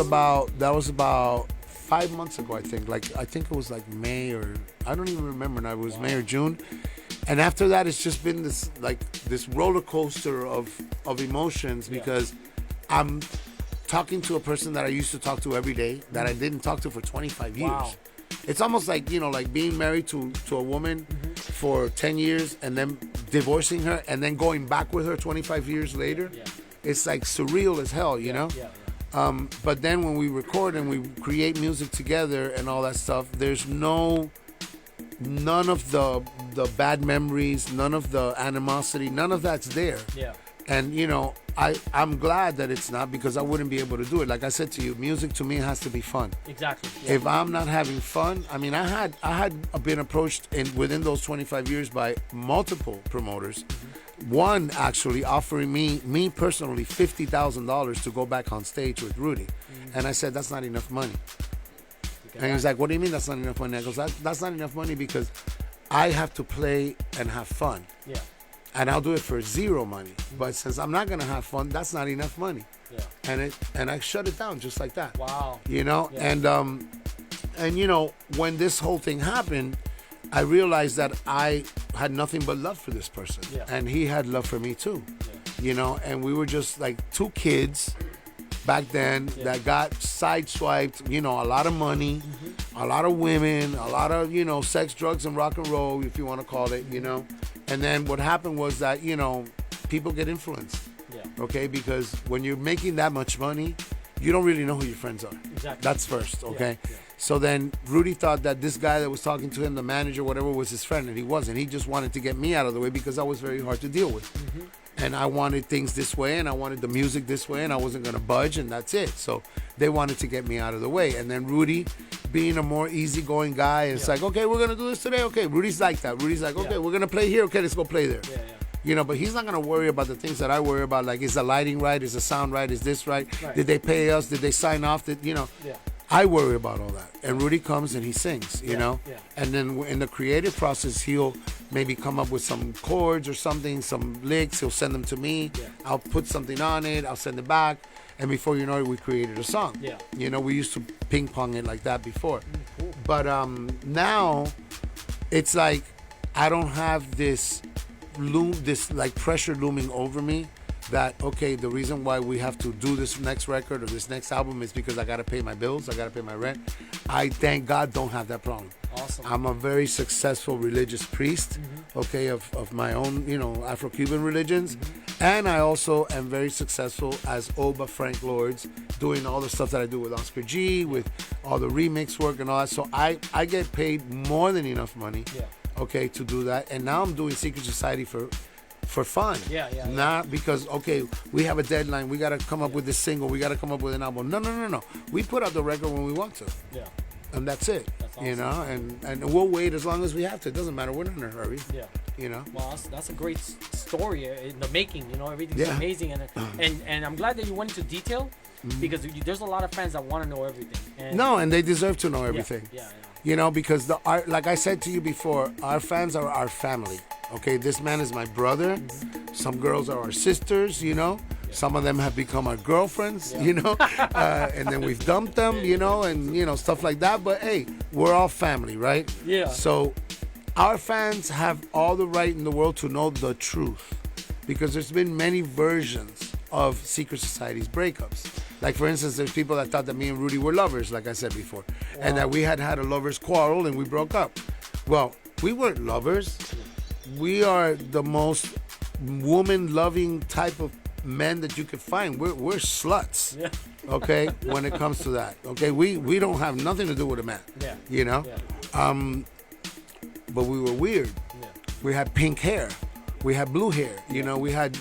about 5 months ago, I think. I think it was like May, or I don't even remember now. It was May or June. And after that, it's just been this roller coaster of emotions, because I'm talking to a person that I used to talk to every day that I didn't talk to for 25 years. Wow. It's almost like, like being married to a woman for 10 years and then divorcing her and then going back with her 25 years later. Yeah. It's like surreal as hell, you know? Yeah. But then when we record and we create music together and all that stuff, there's none of the bad memories, none of the animosity, none of that's there. Yeah. And I'm glad that it's not, because I wouldn't be able to do it. Like I said to you, music to me has to be fun. Exactly. Yeah. If I'm not having fun, I mean, I had been approached within those 25 years by multiple promoters. One actually offering me personally $50,000 to go back on stage with Rudy, and I said that's not enough money. And he was like, "What do you mean that's not enough money?" I goes, "That's not enough money because I have to play and have fun." Yeah. And I'll do it for zero money. But since I'm not gonna have fun, that's not enough money. Yeah. And I shut it down just like that. Wow. Yeah. And when this whole thing happened, I realized that I had nothing but love for this person. Yeah. And he had love for me too. Yeah. And we were just like two kids back then that got sideswiped, a lot of money, a lot of women, a lot of, sex, drugs, and rock and roll, if you want to call it, And then what happened was that, people get influenced. Yeah. Okay? Because when you're making that much money, you don't really know who your friends are. Exactly. That's first, okay? Yeah. So then Rudy thought that this guy that was talking to him, the manager, whatever, was his friend, and he wasn't. He just wanted to get me out of the way because I was very hard to deal with. And I wanted things this way, and I wanted the music this way, and I wasn't going to budge, and that's it. So they wanted to get me out of the way. And then Rudy, being a more easygoing guy, it's like, okay, we're going to do this today. Okay, Rudy's like that. Rudy's like, okay, we're going to play here. Okay, let's go play there. Yeah. But he's not going to worry about the things that I worry about, like, is the lighting right? Is the sound right? Is this right? Did they pay us? Did they sign off? Yeah. I worry about all that. And Rudy comes and he sings, you know? Yeah. And then in the creative process, he'll maybe come up with some chords or something, some licks. He'll send them to me. Yeah. I'll put something on it. I'll send it back. And before you know it, we created a song. Yeah. We used to ping pong it like that before. Cool. But now it's like I don't have this like pressure looming over me that, okay, the reason why we have to do this next record or this next album is because I got to pay my bills, I got to pay my rent. I, thank God, don't have that problem. Awesome. I'm a very successful religious priest, okay, of my own, Afro-Cuban religions. And I also am very successful as Oba Frank Lords, doing all the stuff that I do with Oscar G, with all the remix work and all that. So I get paid more than enough money, okay, to do that. And now I'm doing Secret Society for fun. Yeah. Not because, okay, we have a deadline, we got to come up with this single, we got to come up with an album. No. We put out the record when we want to. Yeah. And that's it. That's awesome. And we'll wait as long as we have to. It doesn't matter. We're not in a hurry. Yeah. Well, that's a great story in the making. Everything's amazing, and I'm glad that you went into detail because there's a lot of fans that want to know everything. And they deserve to know everything. Yeah. Because like I said to you before, our fans are our family. Okay, this man is my brother. Some girls are our sisters. Some of them have become our girlfriends, and then we've dumped them, and stuff like that. But hey, we're all family, right? Yeah. So our fans have all the right in the world to know the truth, because there's been many versions of Secret Society's breakups. Like, for instance, there's people that thought that me and Rudy were lovers, like I said before, and that we had a lover's quarrel and we broke up. Well, we weren't lovers. We are the most woman-loving type of men that you could find. We're sluts. Yeah. Okay, when it comes to that. Okay, we don't have nothing to do with a man. Yeah. Yeah. But we were weird. Yeah. We had pink hair. We had blue hair. We had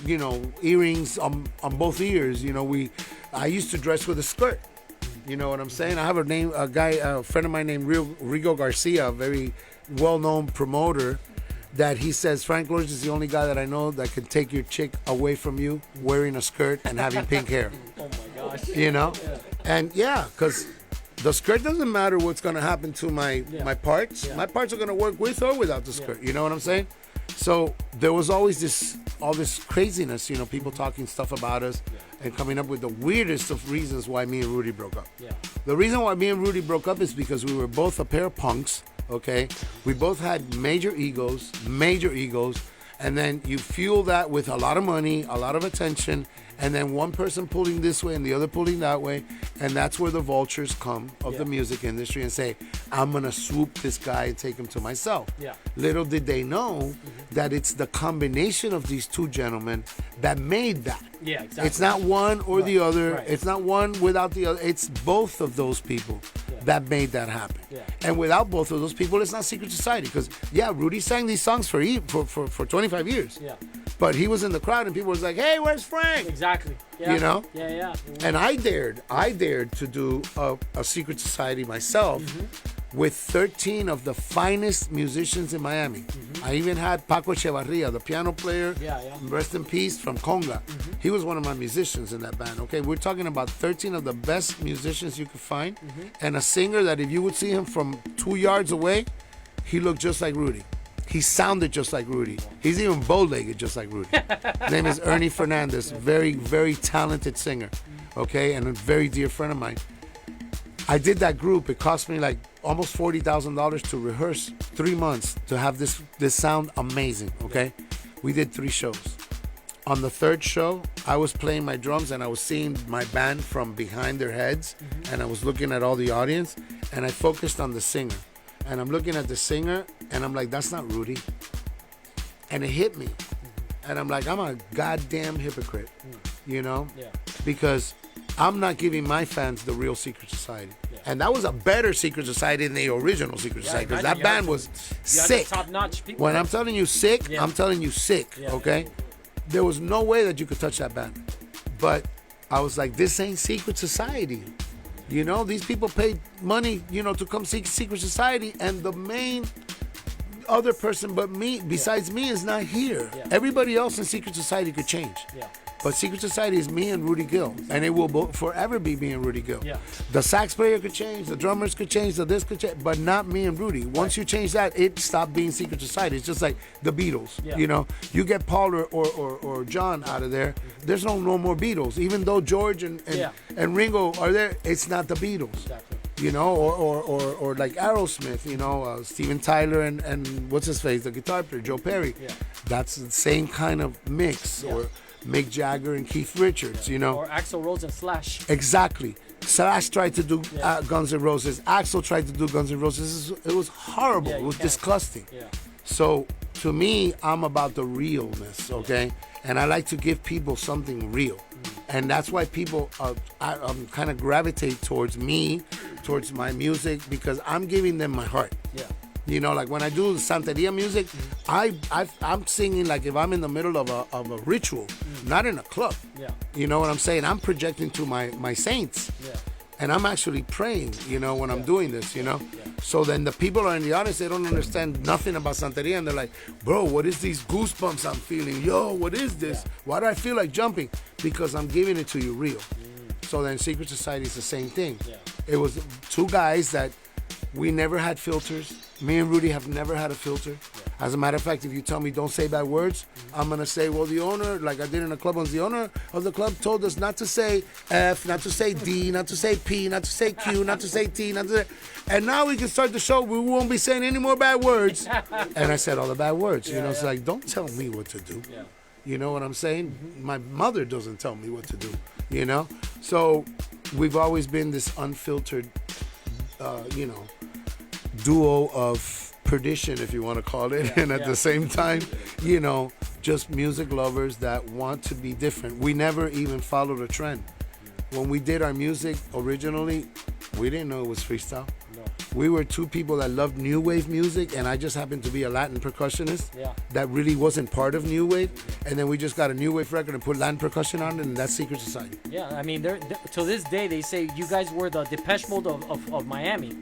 earrings on both ears. I used to dress with a skirt. You know what I'm saying? I have a friend of mine named Rigo Garcia, a very well-known promoter, that he says Frank Lords is the only guy that I know that can take your chick away from you wearing a skirt and having pink hair. Oh my gosh. You know? Yeah. And yeah, because the skirt doesn't matter what's going to happen to my parts. Yeah. My parts are going to work with or without the skirt. You know what I'm saying? So there was always all this craziness, you know, people talking stuff about us and coming up with the weirdest of reasons why me and Rudy broke up. Yeah. The reason why me and Rudy broke up is because we were both a pair of punks, okay? We both had major egos, and then you fuel that with a lot of money, a lot of attention, and then one person pulling this way and the other pulling that way, and that's where the vultures come of the music industry and say, I'm going to swoop this guy and take him to myself. Yeah. Little did they know that it's the combination of these two gentlemen that made that. Yeah, exactly. It's not one or the other. Right. It's not one without the other. It's both of those people that made that happen. Yeah. And without both of those people, it's not Secret Society. Because, Rudy sang these songs for 25 years. Yeah. But he was in the crowd and people was like, hey, where's Frank? Exactly. Yeah. You know? Yeah. And I dared to do a Secret Society myself with 13 of the finest musicians in Miami. I even had Paco Echevarria, the piano player, rest in peace, from Conga. He was one of my musicians in that band, okay? We're talking about 13 of the best musicians you could find, and a singer that if you would see him from 2 yards away, he looked just like Rudy. He sounded just like Rudy. He's even bow-legged just like Rudy. His name is Ernie Fernandez, very, very talented singer, okay, and a very dear friend of mine. I did that group. It cost me like almost $40,000 to rehearse 3 months to have this sound amazing, okay? We did 3 shows. On the 3rd show, I was playing my drums and I was seeing my band from behind their heads, and I was looking at all the audience, and I focused on the singer. And I'm looking at the singer, and I'm like, that's not Rudy. And it hit me. And I'm like, I'm a goddamn hypocrite, you know? Yeah. Because I'm not giving my fans the real Secret Society. Yeah. And that was a better Secret Society than the original Secret Society, because that band was sick. Top-notch people. When I'm telling you sick, I'm telling you sick, okay? There was no way that you could touch that band. But I was like, this ain't Secret Society. You know, these people paid money, you know, to come see Secret Society, and the main other person but me, besides me, is not here. Yeah. Everybody else in Secret Society could change. Yeah. But Secret Society is me and Rudy Gill, and it will forever be me and Rudy Gill. Yeah. The sax player could change, the drummers could change, the this could change, but not me and Rudy. Once you change that, it stopped being Secret Society. It's just like the Beatles. Yeah. You know, you get Paul or John out of there, there's no more Beatles. Even though George and Ringo are there, it's not the Beatles. Exactly. You know, or like Aerosmith, you know, Steven Tyler and what's his face, the guitar player, Joe Perry. Yeah. That's the same kind of mix. Yeah. Or Mick Jagger and Keith Richards, you know. Or Axl Rose and Slash. Exactly. Slash tried to do Guns N' Roses. Axl tried to do Guns N' Roses. It was horrible. It was disgusting. Yeah. So, to me, I'm about the realness, okay? Yeah. And I like to give people something real. And that's why people kind of gravitate towards me, towards my music, because I'm giving them my heart. Yeah. You know, like when I do Santeria music, I'm singing like if I'm in the middle of a ritual, not in a club. Yeah. You know what I'm saying? I'm projecting to my saints. Yeah. And I'm actually praying, you know, when I'm doing this, you know. Yeah. So then the people are in the audience, they don't understand nothing about Santeria, and they're like, bro, what is these goosebumps I'm feeling? Yo, what is this? Yeah. Why do I feel like jumping? Because I'm giving it to you real. So then Secret Society is the same thing. Yeah. It was 2 guys that we never had filters. Me and Rudy have never had a filter. Yeah. As a matter of fact, if you tell me don't say bad words, I'm going to say, well, the owner, like I did in the club, the owner of the club told us not to say F, not to say D, not to say P, not to say Q, not to say T, not to say... And now we can start the show. We won't be saying any more bad words. And I said all the bad words. You know, it's like, don't tell me what to do. Yeah. You know what I'm saying? My mother doesn't tell me what to do, you know? So we've always been this unfiltered, you know, duo of perdition, if you want to call it, and at the same time, you know, just music lovers that want to be different. We never even followed a trend. When we did our music originally, we didn't know it was freestyle. No. We were two people that loved new wave music, and I just happened to be a Latin percussionist that really wasn't part of new wave. And then we just got a new wave record and put Latin percussion on it, and that's Secret Society. Yeah, I mean, to this day, they say you guys were the Depeche Mode of Miami.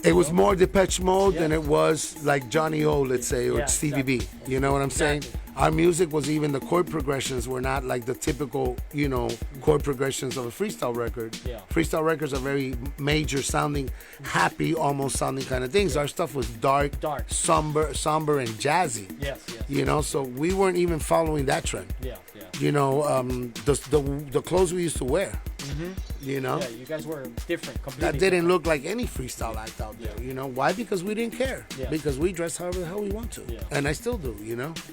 It was more Depeche Mode than it was like Johnny O, let's say, or Stevie B. You know what I'm saying? Our music was even the chord progressions were not like the typical, chord progressions of a freestyle record. Yeah. Freestyle records are very major sounding, happy, almost sounding kind of things. Our stuff was dark, somber, and jazzy. Yes, yes. So we weren't even following that trend. Yeah. The clothes we used to wear. Yeah, you guys were different. Completely That didn't look like any freestyle act out there. Why? Because we didn't care. Yeah. Because we dressed however the hell we want to. Yeah. And I still do,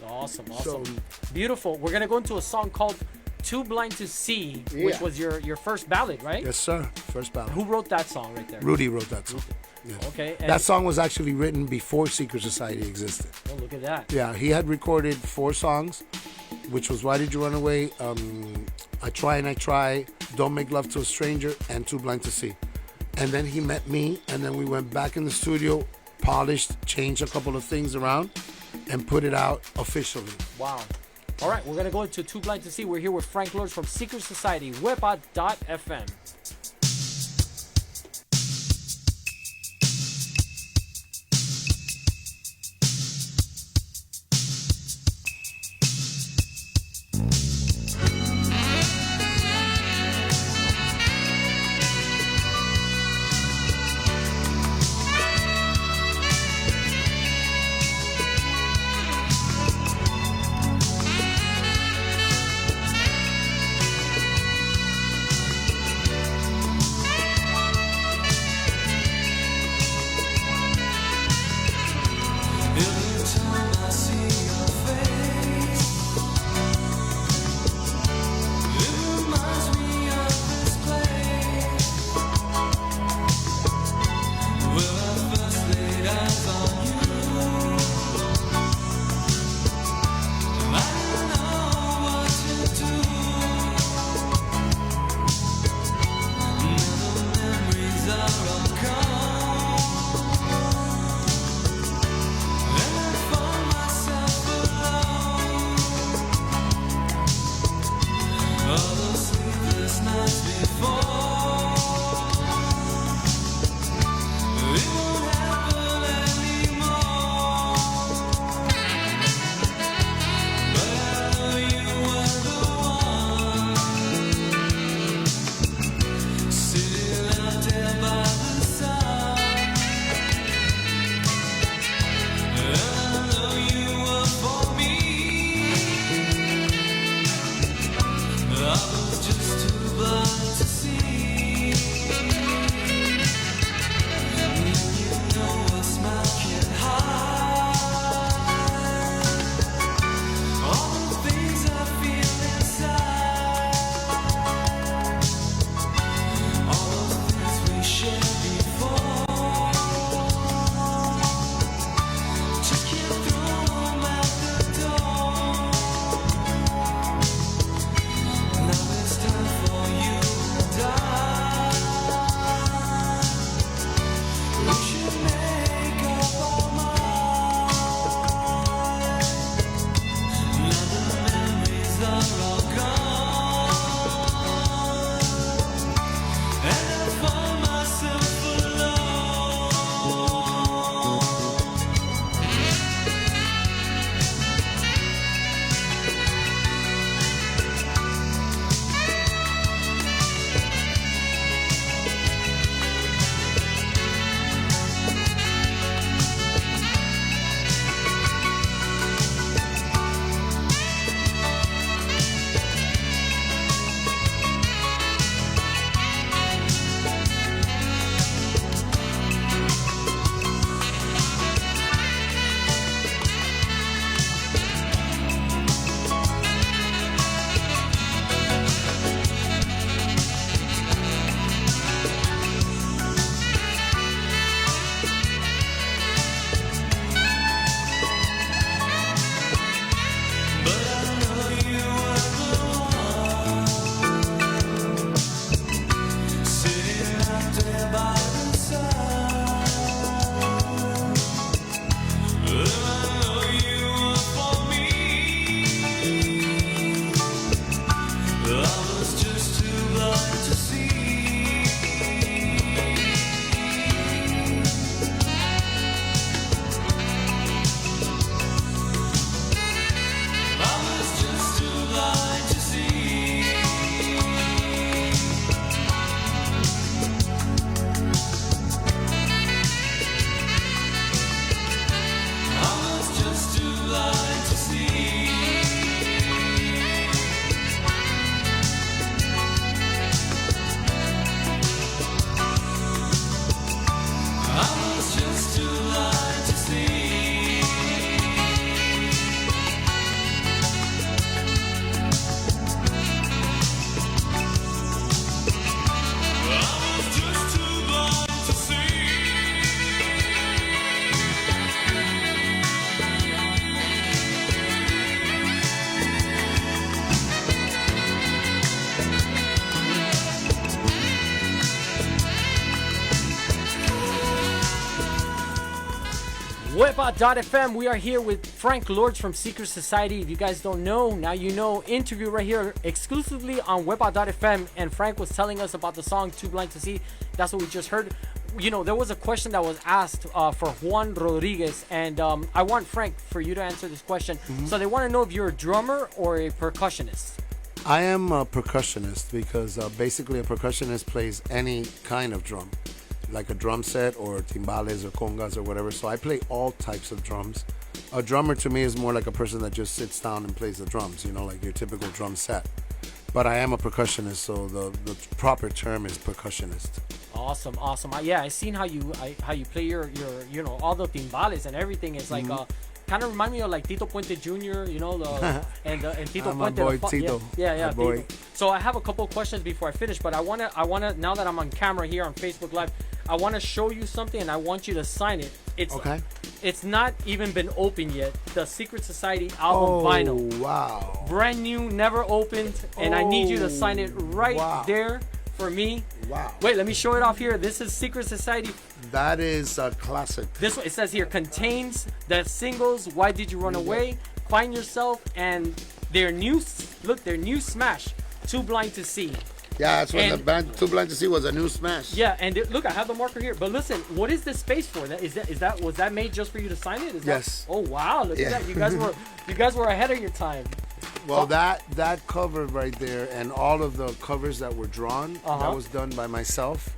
Awesome. So, Beautiful. We're going to go into a song called Too Blind to See, which was your first ballad, right? Yes, sir. First ballad. Who wrote that song right there? Rudy wrote that song. Yes. Okay. That song was actually written before Secret Society existed. Oh, look at that. Yeah, he had recorded 4 songs, which was Why Did You Run Away, I Try and I Try, Don't Make Love to a Stranger, and Too Blind to See. And then he met me, and then we went back in the studio, polished, changed a couple of things around, and put it out officially. Wow. All right, we're going to go into Too Blind to See. We're here with Frank Lords from Secret Society, Wepa.Fm. Wepa.Fm. We are here with Frank Lords from Secret Society. If you guys don't know, now you know. Interview right here exclusively on Wepa.Fm. And Frank was telling us about the song Too Blind to See. That's what we just heard. You know, there was a question that was asked for Juan Rodriguez. And I want, Frank, for you to answer this question. So they want to know if you're a drummer or a percussionist. I am a percussionist because basically a percussionist plays any kind of drum, like a drum set or timbales or congas or whatever. So I play all types of drums. A drummer to me is more like a person that just sits down and plays the drums, you know, like your typical drum set. But I am a percussionist, so the proper term is percussionist. Awesome. Yeah, I seen how you play your you know, all the timbales and everything. It's like kind of remind me of like Tito Puente Jr., you know, and Tito I'm Puente. my boy Tito. Yeah, My boy. Tito. So I have a couple of questions before I finish, but I wanna now that I'm on camera here on Facebook Live, I wanna show you something and I want you to sign it. It's Okay. It's not even been opened yet. The Secret Society album vinyl. Oh, wow. Brand new, never opened, and I need you to sign it right there for me. Wow. Wait, let me show it off here. This is Secret Society. That is a classic. This one, it says here, contains the singles Why Did You Run Away, Find Yourself, and their new smash, Too Blind to See. Yeah, that's when And- the band Too Blind to See was a new smash. Yeah, and look, I have the marker here. But listen, what is this space for? Was that made just for you to sign it? Yes. Oh wow, look Yeah. at that. You guys were ahead of your time. Well, that cover right there and all of the covers that were drawn, that was done by myself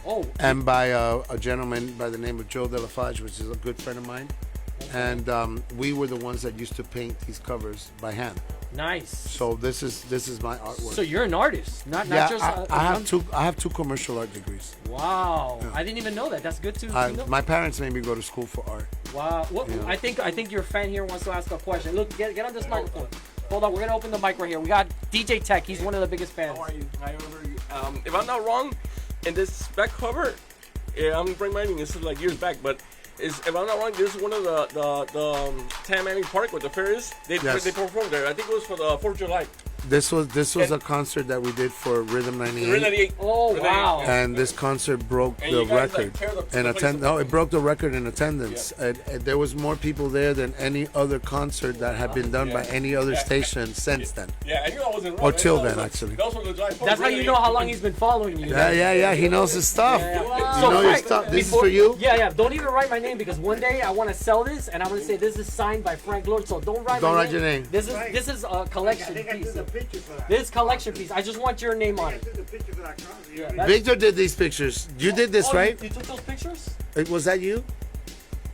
Oh, and by a gentleman by the name of Joe Delafage, which is a good friend of mine. And we were the ones that used to paint these covers by hand. nice. So this is my artwork. So you're an artist, not yeah, just. I have two commercial art degrees. Wow, I didn't even know that. That's good to know. My parents made me go to school for art. Wow. What, Yeah. I think your fan here wants to ask a question. Look, get on this microphone. Hold on, we're gonna open the mic right here. We got DJ Tech. He's one of the biggest fans. How are you? Hi, over you. If I'm not wrong, in this back cover, I'm reminding this is like years back, but if I'm not wrong, this is one of the Tammany Park with the Ferris. They performed there. I think it was for the 4th of July. This was a concert that we did for Rhythm 98. 98. Oh wow. And this concert broke And the you guys, like, record tear the in place attendance. apart. No, it broke the record in attendance. And there was more people there than any other concert that had been done by any other station since then. Yeah, I knew I wasn't wrong. Or till That was then, like- actually. That was for the July 4th. That's how you know how long he's been following you. Yeah. He knows his stuff. Yeah. You So know your Frank, stuff. This is before- for you. Yeah. Don't even write my name because one day I want to sell this and I'm gonna say this is signed by Frank Lord. So don't write. Don't my write your name. This is a collection piece. This collection piece. I just want your name on it. Yeah, that's- Victor did these pictures. You did this, Oh, right? You took those pictures? Was that you?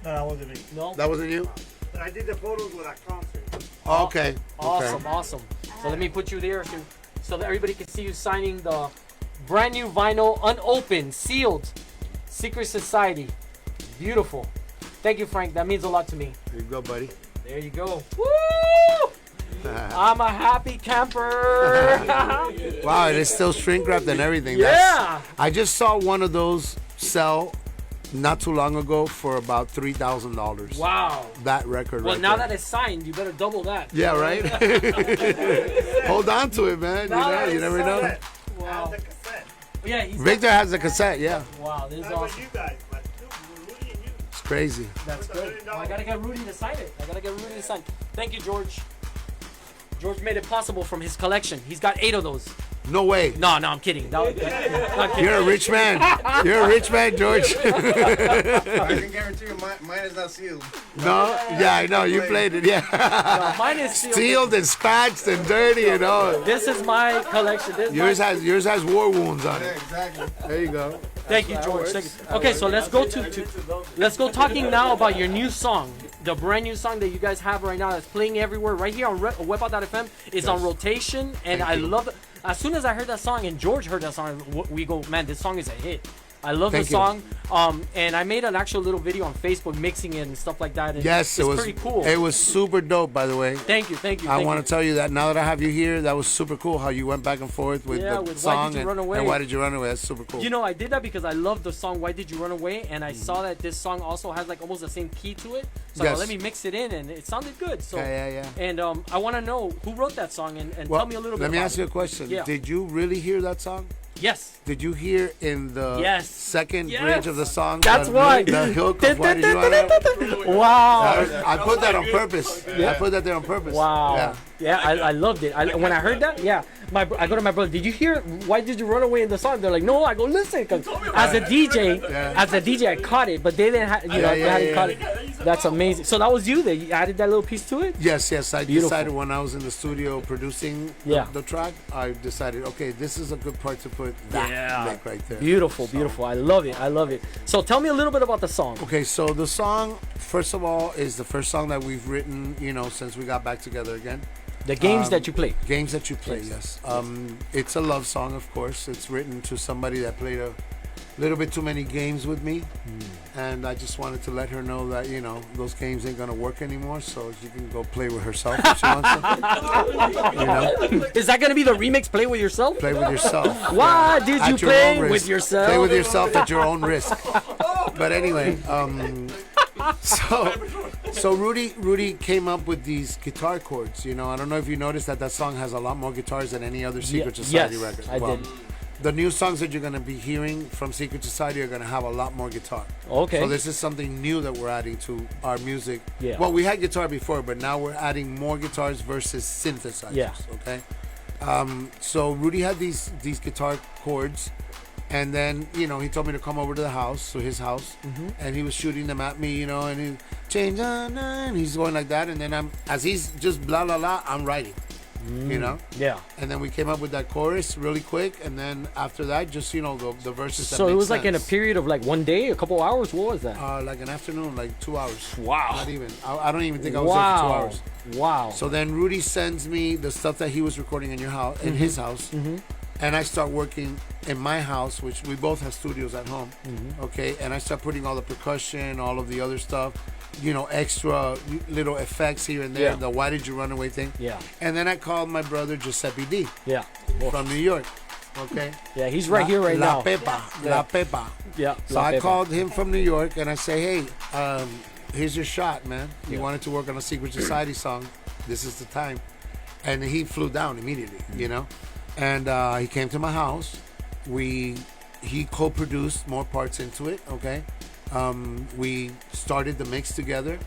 No, that wasn't me. No. That wasn't you? But I did the photos with that concert. Okay. Awesome. So let me put you there so that everybody can see you signing the brand new vinyl, unopened, sealed, Secret Society. Beautiful. Thank you, Frank. That means a lot to me. There you go, buddy. There you go. Woo! I'm a happy camper. Wow, it is still shrink wrapped and everything. Yeah. I just saw one of those sell not too long ago for about $3,000. Wow. That record Well, right now there. that it's signed, you better double that. Yeah, right? Hold on to it, man. You never know. Wow. The cassette. Yeah. He's Victor has the cassette, yeah. Wow, this is Not about awesome. you guys, but Rudy and you. It's crazy. That's good. Well, I gotta get Rudy to sign it. Thank you, George. George made it possible from his collection. He's got 8 of those. No way. No, I'm kidding. No, I'm kidding. You're a rich man. You're a rich man, George. I can guarantee you mine is not sealed. No? Yeah, I know. You played it, yeah. No, mine is sealed. Sealed and scratched and dirty and all. This is my collection. This is my- Yours has war wounds on Yeah, it. exactly. There you go. Thank you, George. Thank you. Okay, so let's go talking now about your new song, the brand new song that you guys have right now that's playing everywhere. Right here on Wepa.Fm is on rotation, and I love it. As soon as I heard that song and George heard that song, we go, man, this song is a hit. I love Thank the you. song, and I made an actual little video on Facebook mixing it and stuff like that. And Yes, it's it was pretty cool. It was super dope, by the way. Thank you. I want to tell you that now that I have you here, that was super cool how you went back and forth with Yeah, the with Why song Did You Run Away? and Why Did You Run Away. That's super cool. You know, I did that because I love the song "Why Did You Run Away," and I saw that this song also has like almost the same key to it. So Yes. let me mix it in, and it sounded good. So Yeah. And I want to know who wrote that song, and Well, tell me a little bit. let me about ask you a it. question. Yeah. Did you really hear that song? Yes. Did you hear in the Yes. second Yes. bridge of the song? That's why. The hook of Why Did You Run Away? Wow. I put that on purpose. I put that there on purpose. Wow. Yeah. Yeah, I loved it. When I heard that, yeah, I go to my brother. Did you hear Why Did You Run Away in the song? They're like, no. I go, listen, because as a DJ, I caught it, but they didn't. They hadn't caught it. That's amazing. So that was you that you added that little piece to it. Yes. I Beautiful. decided when I was in the studio producing the track, I decided, okay, this is a good part to put that lick right there. Beautiful. I love it. So tell me a little bit about the song. Okay, so the song, first of all, is the first song that we've written, since we got back together again. The games that you play. Games that you play, yes. It's a love song, of course. It's written to somebody that played a little bit too many games with me. And I just wanted to let her know that, those games ain't going to work anymore. So she can go play with herself if she wants to. Is that going to be the remix, Play With Yourself? Play with yourself. Why did you play with yourself? Play with yourself at your own risk. But anyway, so Rudy came up with these guitar chords. I don't know if you noticed that song has a lot more guitars than any other Secret Society record. I did. The new songs that you're going to be hearing from Secret Society are going to have a lot more guitar. Okay. So this is something new that we're adding to our music. Yeah. Well, we had guitar before, but now we're adding more guitars versus synthesizers. Yeah. Okay. So Rudy had these guitar chords, and then he told me to come over to the house, to his house, and he was shooting them at me, and he change on, and he's going like that, and then as he's just blah blah blah, I'm writing. Yeah. And then we came up with that chorus really quick, and then after that, just the verses. So it was like in a period of like one day, a couple hours. What was that? Like an afternoon, like 2 hours. Wow. Not even. I don't even think I was there for 2 hours. Wow. So then Rudy sends me the stuff that he was recording in your house, in his house, and I start working in my house, which we both have studios at home. Okay, and I start putting all the percussion, all of the other stuff. Extra little effects here and there, the Why Did You Run Away thing. Yeah. And then I called my brother Giuseppe D. Yeah. From New York. Okay. Yeah, he's right here right La now. Pepa. Yeah. La Pepa. Yeah. So I called him from New York and I say, hey, here's your shot, man. You wanted to work on a Secret Society song. This is the time. And he flew down immediately, And he came to my house. He co-produced more parts into it, okay? We started the mix together,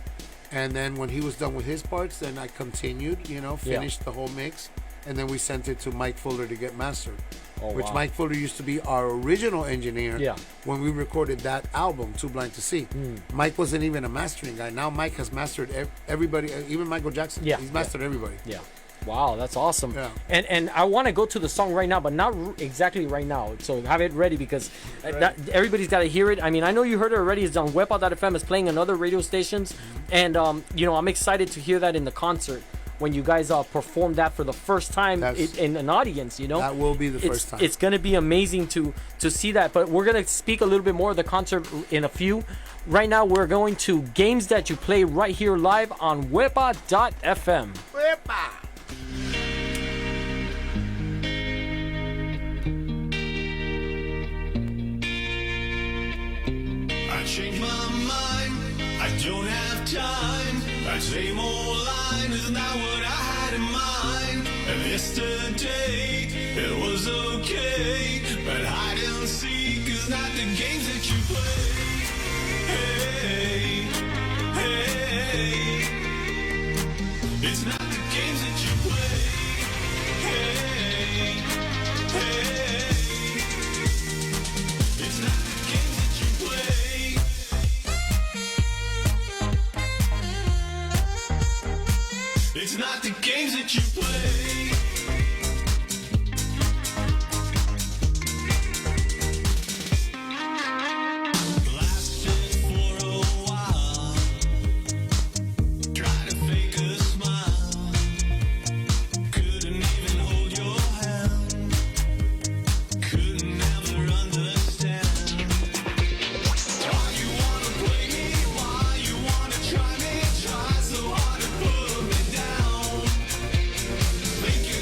and then when he was done with his parts, then I continued, finished the whole mix, and then we sent it to Mike Fuller to get mastered. Which wow. Mike Fuller used to be our original engineer when we recorded that album, Too Blind to See. Mike wasn't even a mastering guy. Now Mike has mastered everybody, even Michael Jackson. Yeah. He's mastered everybody. Yeah. Wow, that's awesome. Yeah. And I want to go to the song right now, but not exactly right now. So have it ready because everybody's got to hear it. I mean, I know you heard it already. It's on Wepa.Fm. It's playing on other radio stations. And, I'm excited to hear that in the concert when you guys perform that for the first time in an audience, That will be the first time. It's going to be amazing to see that. But we're going to speak a little bit more of the concert in a few. Right now, we're going to Games That You Play right here live on Wepa.Fm. Wepa! I changed my mind, I don't have time. That same old line is not what I had in mind. And yesterday, it was okay. But hide and seek is not the games that you play. Hey, hey. It's not the games that you play. Hey, hey. It's not the games that you play. It's not the games that you play. Lasted for a while. Try to fake a smile. Couldn't even hold your hand. Couldn't ever understand. Why you wanna play me? Why you wanna try me? Try so hard to put me down. Think you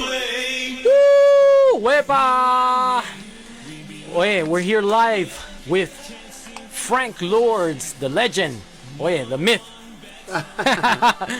play. Woo! Wepa! Oye, we're here live with Frank Lords, the legend. Oye, the myth.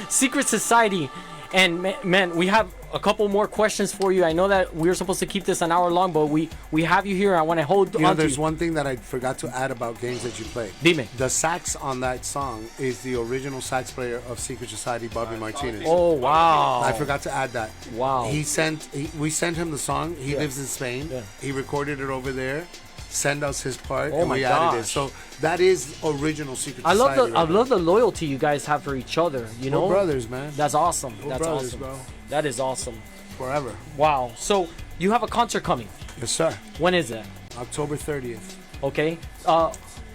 Secret Society. And man, we have a couple more questions for you. I know that we were supposed to keep this an hour long, but we have you here. I want to hold on to there's you. one thing that I forgot to add about games that you play. Dime. The sax on that song is the original sax player of Secret Society, Bobby Martinez. Oh, wow. I forgot to add that. Wow. We sent him the song. He lives in Spain. Yeah. He recorded it over there. Send us his part, Oh and my we added it. gosh. So that is original Secret I love Society. the I love the loyalty you guys have for each other. You know, We're brothers, man. That's awesome. We're That's brothers, awesome. bro. That is awesome. Forever. Wow. So you have a concert coming. Yes, sir. When is it? October 30th. Okay.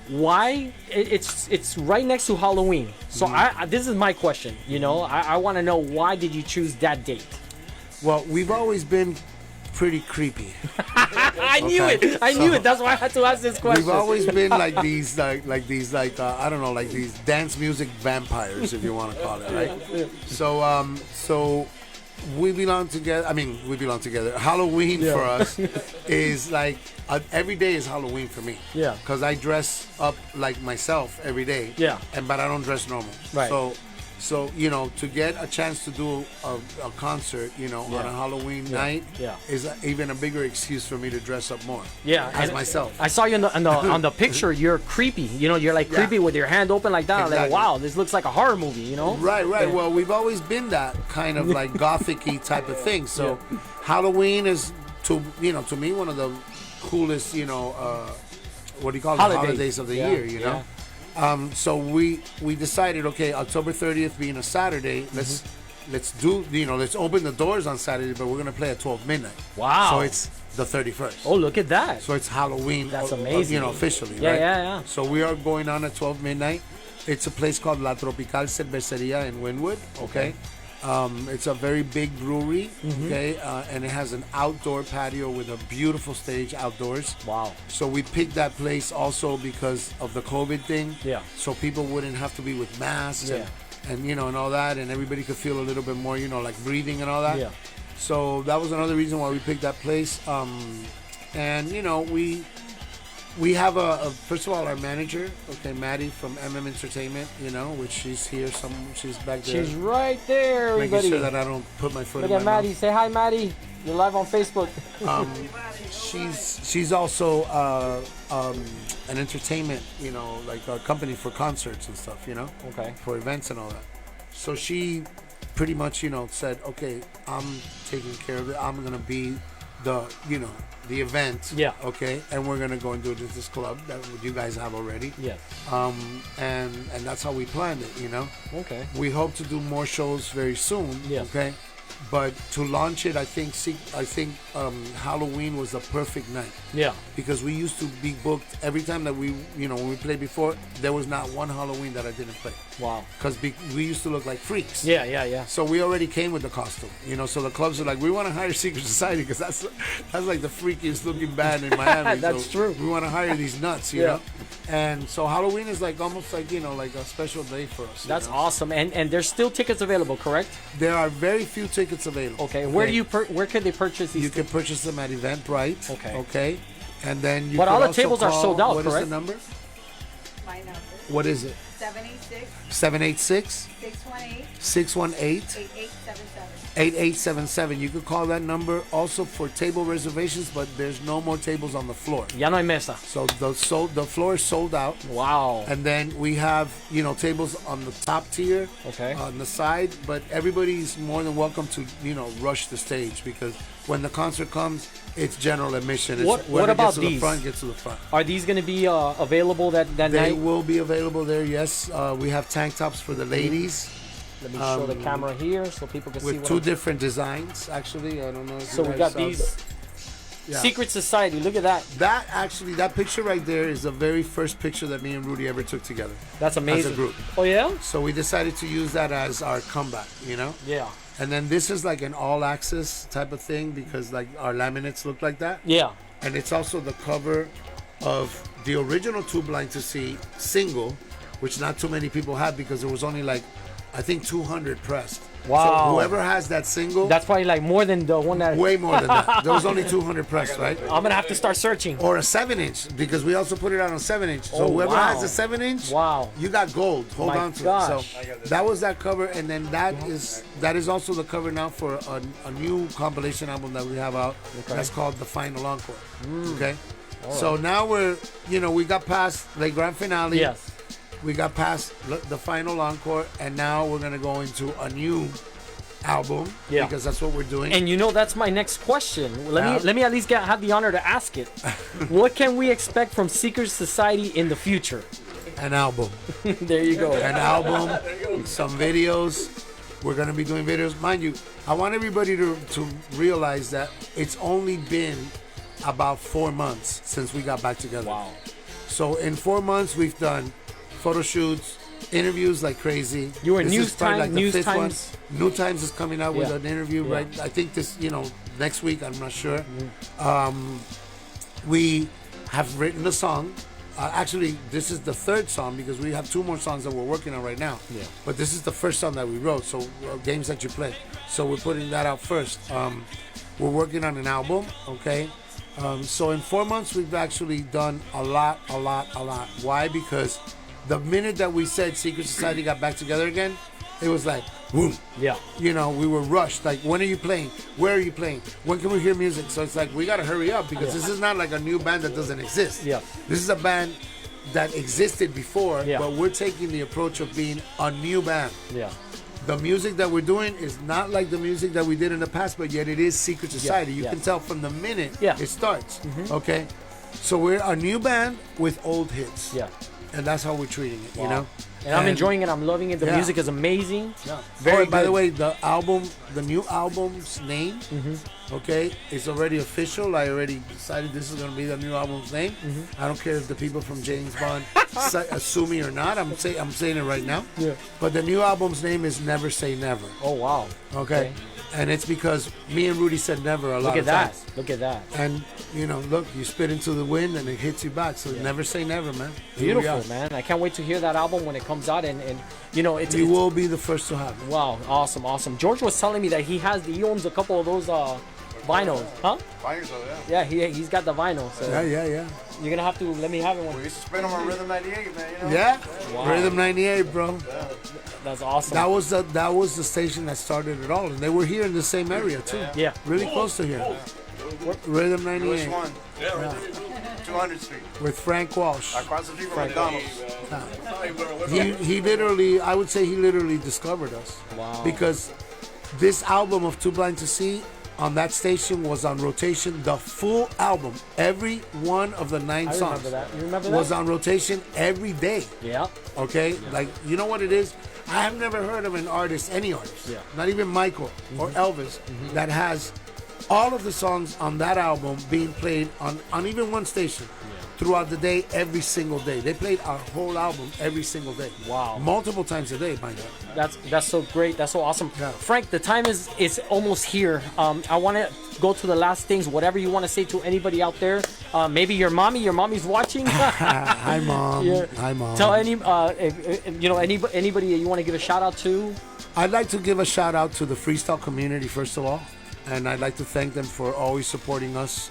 Why? It's right next to Halloween. So I this is my question. You know, I want to know, why did you choose that date? Well, we've always been pretty creepy. I knew Okay. it. I knew it. That's why I had to ask this question. We've always been like these, I don't know, like these dance music vampires, if you want to call it, right? So we belong together. I mean, we belong together. Halloween for us is like every day is Halloween for me. Yeah. Because I dress up like myself every day. Yeah. But I don't dress normal. Right. So to get a chance to do a concert, on a Halloween night, is even a bigger excuse for me to dress up more. Yeah, as and myself. I saw you on the picture. You're creepy. You're like creepy with your hand open like that. Like, Exactly. wow, this looks like a horror movie. Right. Well, we've always been that kind of like gothic-y type of thing. So Halloween is to me one of the coolest what do you call it? Holidays of the year. You know. So we decided, okay, October 30th being a Saturday, let's open the doors on Saturday, but we're gonna play at 12 midnight. Wow. So it's the 31st. Oh, look at that. So it's Halloween. That's amazing. Officially, Yeah, right? yeah. So we are going on at 12 midnight. It's a place called La Tropical Cerveceria in Wynwood. Okay. It's a very big brewery. Okay. And it has an outdoor patio with a beautiful stage outdoors. Wow. So we picked that place also because of the COVID thing. Yeah. So people wouldn't have to be with masks Yeah. and all that, and everybody could feel a little bit more, like breathing and all that. Yeah. So that was another reason why we picked that place. And we have first of all, our manager, okay, Maddie from Entertainment, which she's here. She's back there. She's right there, making everybody. sure that I don't put my foot Look in at my Maddie. Say hi, Maddie. You're live on Facebook. She's also an entertainment, like a company for concerts and stuff, Okay. for events and all that. So she pretty much, said, okay, I'm taking care of it. I'm gonna be the event. Yeah. Okay, and we're gonna go and do this club that you guys have already. Yeah. And that's how we planned it. Okay. We hope to do more shows very soon. Yeah. Okay. But to launch it, I think Halloween was the perfect night. Yeah. Because we used to be booked every time that we, when we played before, there was not one Halloween that I didn't play. Wow. Because we used to look like freaks. Yeah. So we already came with the costume, so the clubs are like, we want to hire Secret Society because that's like the freakiest looking band in Miami. That's true. We want to hire these nuts, you know. And so Halloween is like almost like like a special day for us. That's awesome. And there's still tickets available, correct? There are very few tickets available. Okay. Where do where can they purchase these? You can purchase them at Eventbrite. Okay. Okay. And then you But can all the also tables are call- sold out, What is correct? the number? My number, What is it? 786 786 618 618 8877. 8877. You could call that number also for table reservations, but there's no more tables on the floor. Ya no hay mesa. So the floor is sold out. Wow. And then we have, tables on the top tier, Okay. on the side, but everybody's more than welcome to, rush the stage because when the concert comes, it's general admission. It's What whoever about gets to the these? front gets to the front. Are these going to be available that They night? will be available there, yes. We have tank tops for the ladies Let me show the camera here so people can see with what two I'm- different designs, actually. I don't know if So you we guys got saw these Yeah. Secret Society. Look at that. That picture right there is the very first picture that me and Rudy ever took together. That's amazing. As a group. Oh yeah? So we decided to use that as our comeback, Yeah. And then this is like an all-access type of thing because like our laminates look like that. Yeah. And it's also the cover of the original Too Blind to See single, which not too many people have because there was only like, I think 200 pressed. Wow. So whoever has that single, That's probably like more than the one that. way more than that. There was only 200 press, right? I'm gonna have to start searching. Or a 7-inch, because we also put it out on 7-inch. So Oh, whoever wow. has a 7-inch, Wow. you got gold. Hold My on to gosh. it. So that was that cover, and then that is also the cover now for a new compilation album that we have out. That's called The Final Encore. Okay. So now we got past the grand finale. Yes. We got past the final encore, and now we're gonna go into a new album because that's what we're doing. And that's my next question. Yeah. Let me at least have the honor to ask it. What can we expect from Secret Society in the future? An album. There you go. An album, some videos. We're gonna be doing videos. Mind you, I want everybody to realize that it's only been about 4 months since we got back together. Wow. So in 4 months, we've done photo shoots, interviews like crazy. You were This News is probably Time- the News fifth Times. one. New Times is coming out with Yeah. an interview, Yeah. right? I think this, next week. I'm not sure. We have written a song. Actually, this is the third song because we have 2 more songs that we're working on right now. Yeah. But this is the first song that we wrote. So games that you play. So we're putting that out first. We're working on an album. Okay. So in 4 months, we've actually done a lot. Why? Because the minute that we said Secret Society got back together again, it was like, boom. Yeah. We were rushed. Like, when are you playing? Where are you playing? When can we hear music? So it's like, we got to hurry up because this is not like a new band that doesn't exist. Yeah. This is a band that existed before, Yeah. but we're taking the approach of being a new band. Yeah. The music that we're doing is not like the music that we did in the past, but yet it is Secret Society. You yeah. can tell from the minute Yeah. it starts. Okay? So we're a new band with old hits. Yeah. And that's how we're treating it, Wow. you know? And I'm enjoying it. I'm loving it. The Yeah. music is amazing. Yeah. Very By the good. way, the new album's name, okay, is already official. I already decided this is going to be the new album's name. I don't care if the people from James Bond sue me or not. I'm saying it right now. Yeah. But the new album's name is Never Say Never. Oh wow. Okay. And it's because me and Rudy said never a lot Look at of that. times. Look at that. And look, you spit into the wind and it hits you back. So never say never, man. Here we Beautiful, are. man. I can't wait to hear that album when it comes out. And it's You will be the first to have it. wow, awesome. George was telling me that he owns a couple of those vinyls, huh? Fires over there. Yeah, he's got the vinyl. So Yeah. you're gonna have to let me have it We one. used to spin them on Rhythm 98, man. Yeah. Wow. Rhythm 98, bro. That's awesome. That was the station that started it all, and they were here in the same area too. Yeah. Really close to here. Rhythm Which 98 one? Yeah, right 200th Street. with Frank Walsh. Across the street from McDonald's. He literally, I would say he literally discovered us. Wow. Because this album of Too Blind to See on that station was on rotation. The full album, every one of the 9 I songs remember that. You remember was that? on rotation every day. Yeah. Okay, like you know what it is. I have never heard of an artist, any artist, Yeah. not even Michael or Elvis, that has all of the songs on that album being played on even one station throughout the day, every single day. They played our whole album every single day. Wow. Multiple times a day, mind you. That's so great. That's so awesome. Yeah. Frank, the time is almost here. I want to go to the last things. Whatever you want to say to anybody out there. Maybe your mommy's watching. Hi, Mom. Yeah. Hi, Mom. Tell anybody you want to give a shout out to. I'd like to give a shout out to the freestyle community, first of all. And I'd like to thank them for always supporting us,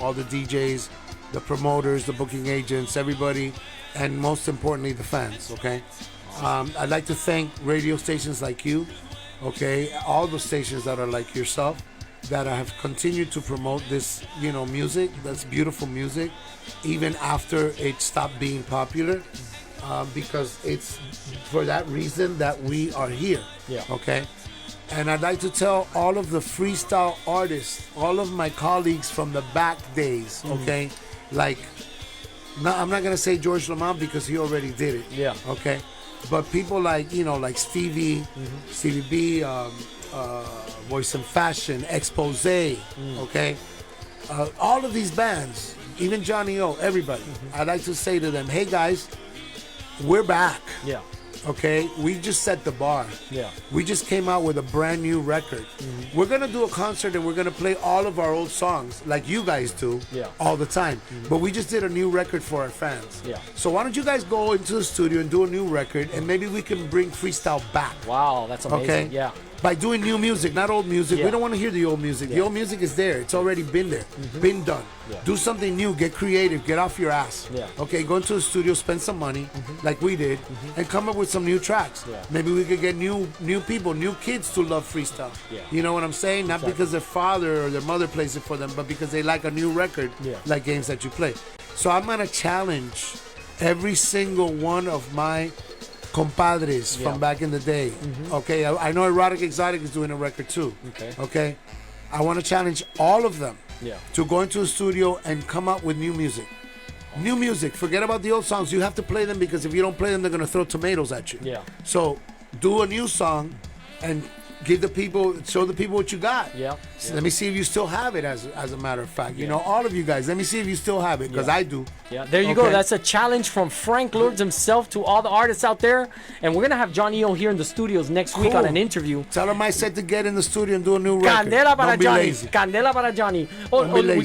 all the DJs, the promoters, the booking agents, everybody, and most importantly, the fans, okay? I'd like to thank radio stations like you, okay? All the stations that are like yourself, that have continued to promote this, music, that's beautiful music, even after it stopped being popular, because it's for that reason that we are here, Yeah. okay? And I'd like to tell all of the freestyle artists, all of my colleagues from the back days, okay? Like, I'm not going to say George Lamont because he already did it. Yeah. Okay? But people like, like Stevie, Stevie B, Voice and Fashion, Expose, okay? All of these bands, even Johnny O, everybody, I'd like to say to them, hey guys, we're back. Yeah. Okay, we just set the bar. Yeah. We just came out with a brand new record. We're gonna do a concert and we're gonna play all of our old songs like you guys do all the time. But we just did a new record for our fans. Yeah. So why don't you guys go into the studio and do a new record and maybe we can bring freestyle back. Wow, that's amazing. Okay. Yeah. by doing new music, not old music. Yeah. We don't want to hear the old music. The old music is there. It's already been there, been done. Yeah. Do something new. Get creative. Get off your ass. Yeah. Okay, go into the studio, spend some money, like we did, and come up with some new tracks. Yeah. Maybe we could get new people, new kids to love freestyle. Yeah. You know what I'm saying? Not because their father or their mother plays it for them, but because they like a new record, like games that you play. So I'm gonna challenge every single one of my compadres from back in the day. Okay, I know Erotic Exotic is doing a record too. Okay, I want to challenge all of them to go into a studio and come up with new music. New music. Forget about the old songs. You have to play them because if you don't play them, they're gonna throw tomatoes at you. Yeah. So do a new song and give the people, show the people what you got. Yeah. So let me see if you still have it. As a matter of fact, you know, all of you guys. Let me see if you still have it because I do. Yeah, there you go. That's a challenge from Frank Lourdes himself to all the artists out there. And we're going to have Johnny O here in the studios next week on an interview. Tell him I said to get in the studio and do a new record. Candela para Don't be Johnny. lazy. Candela para Johnny.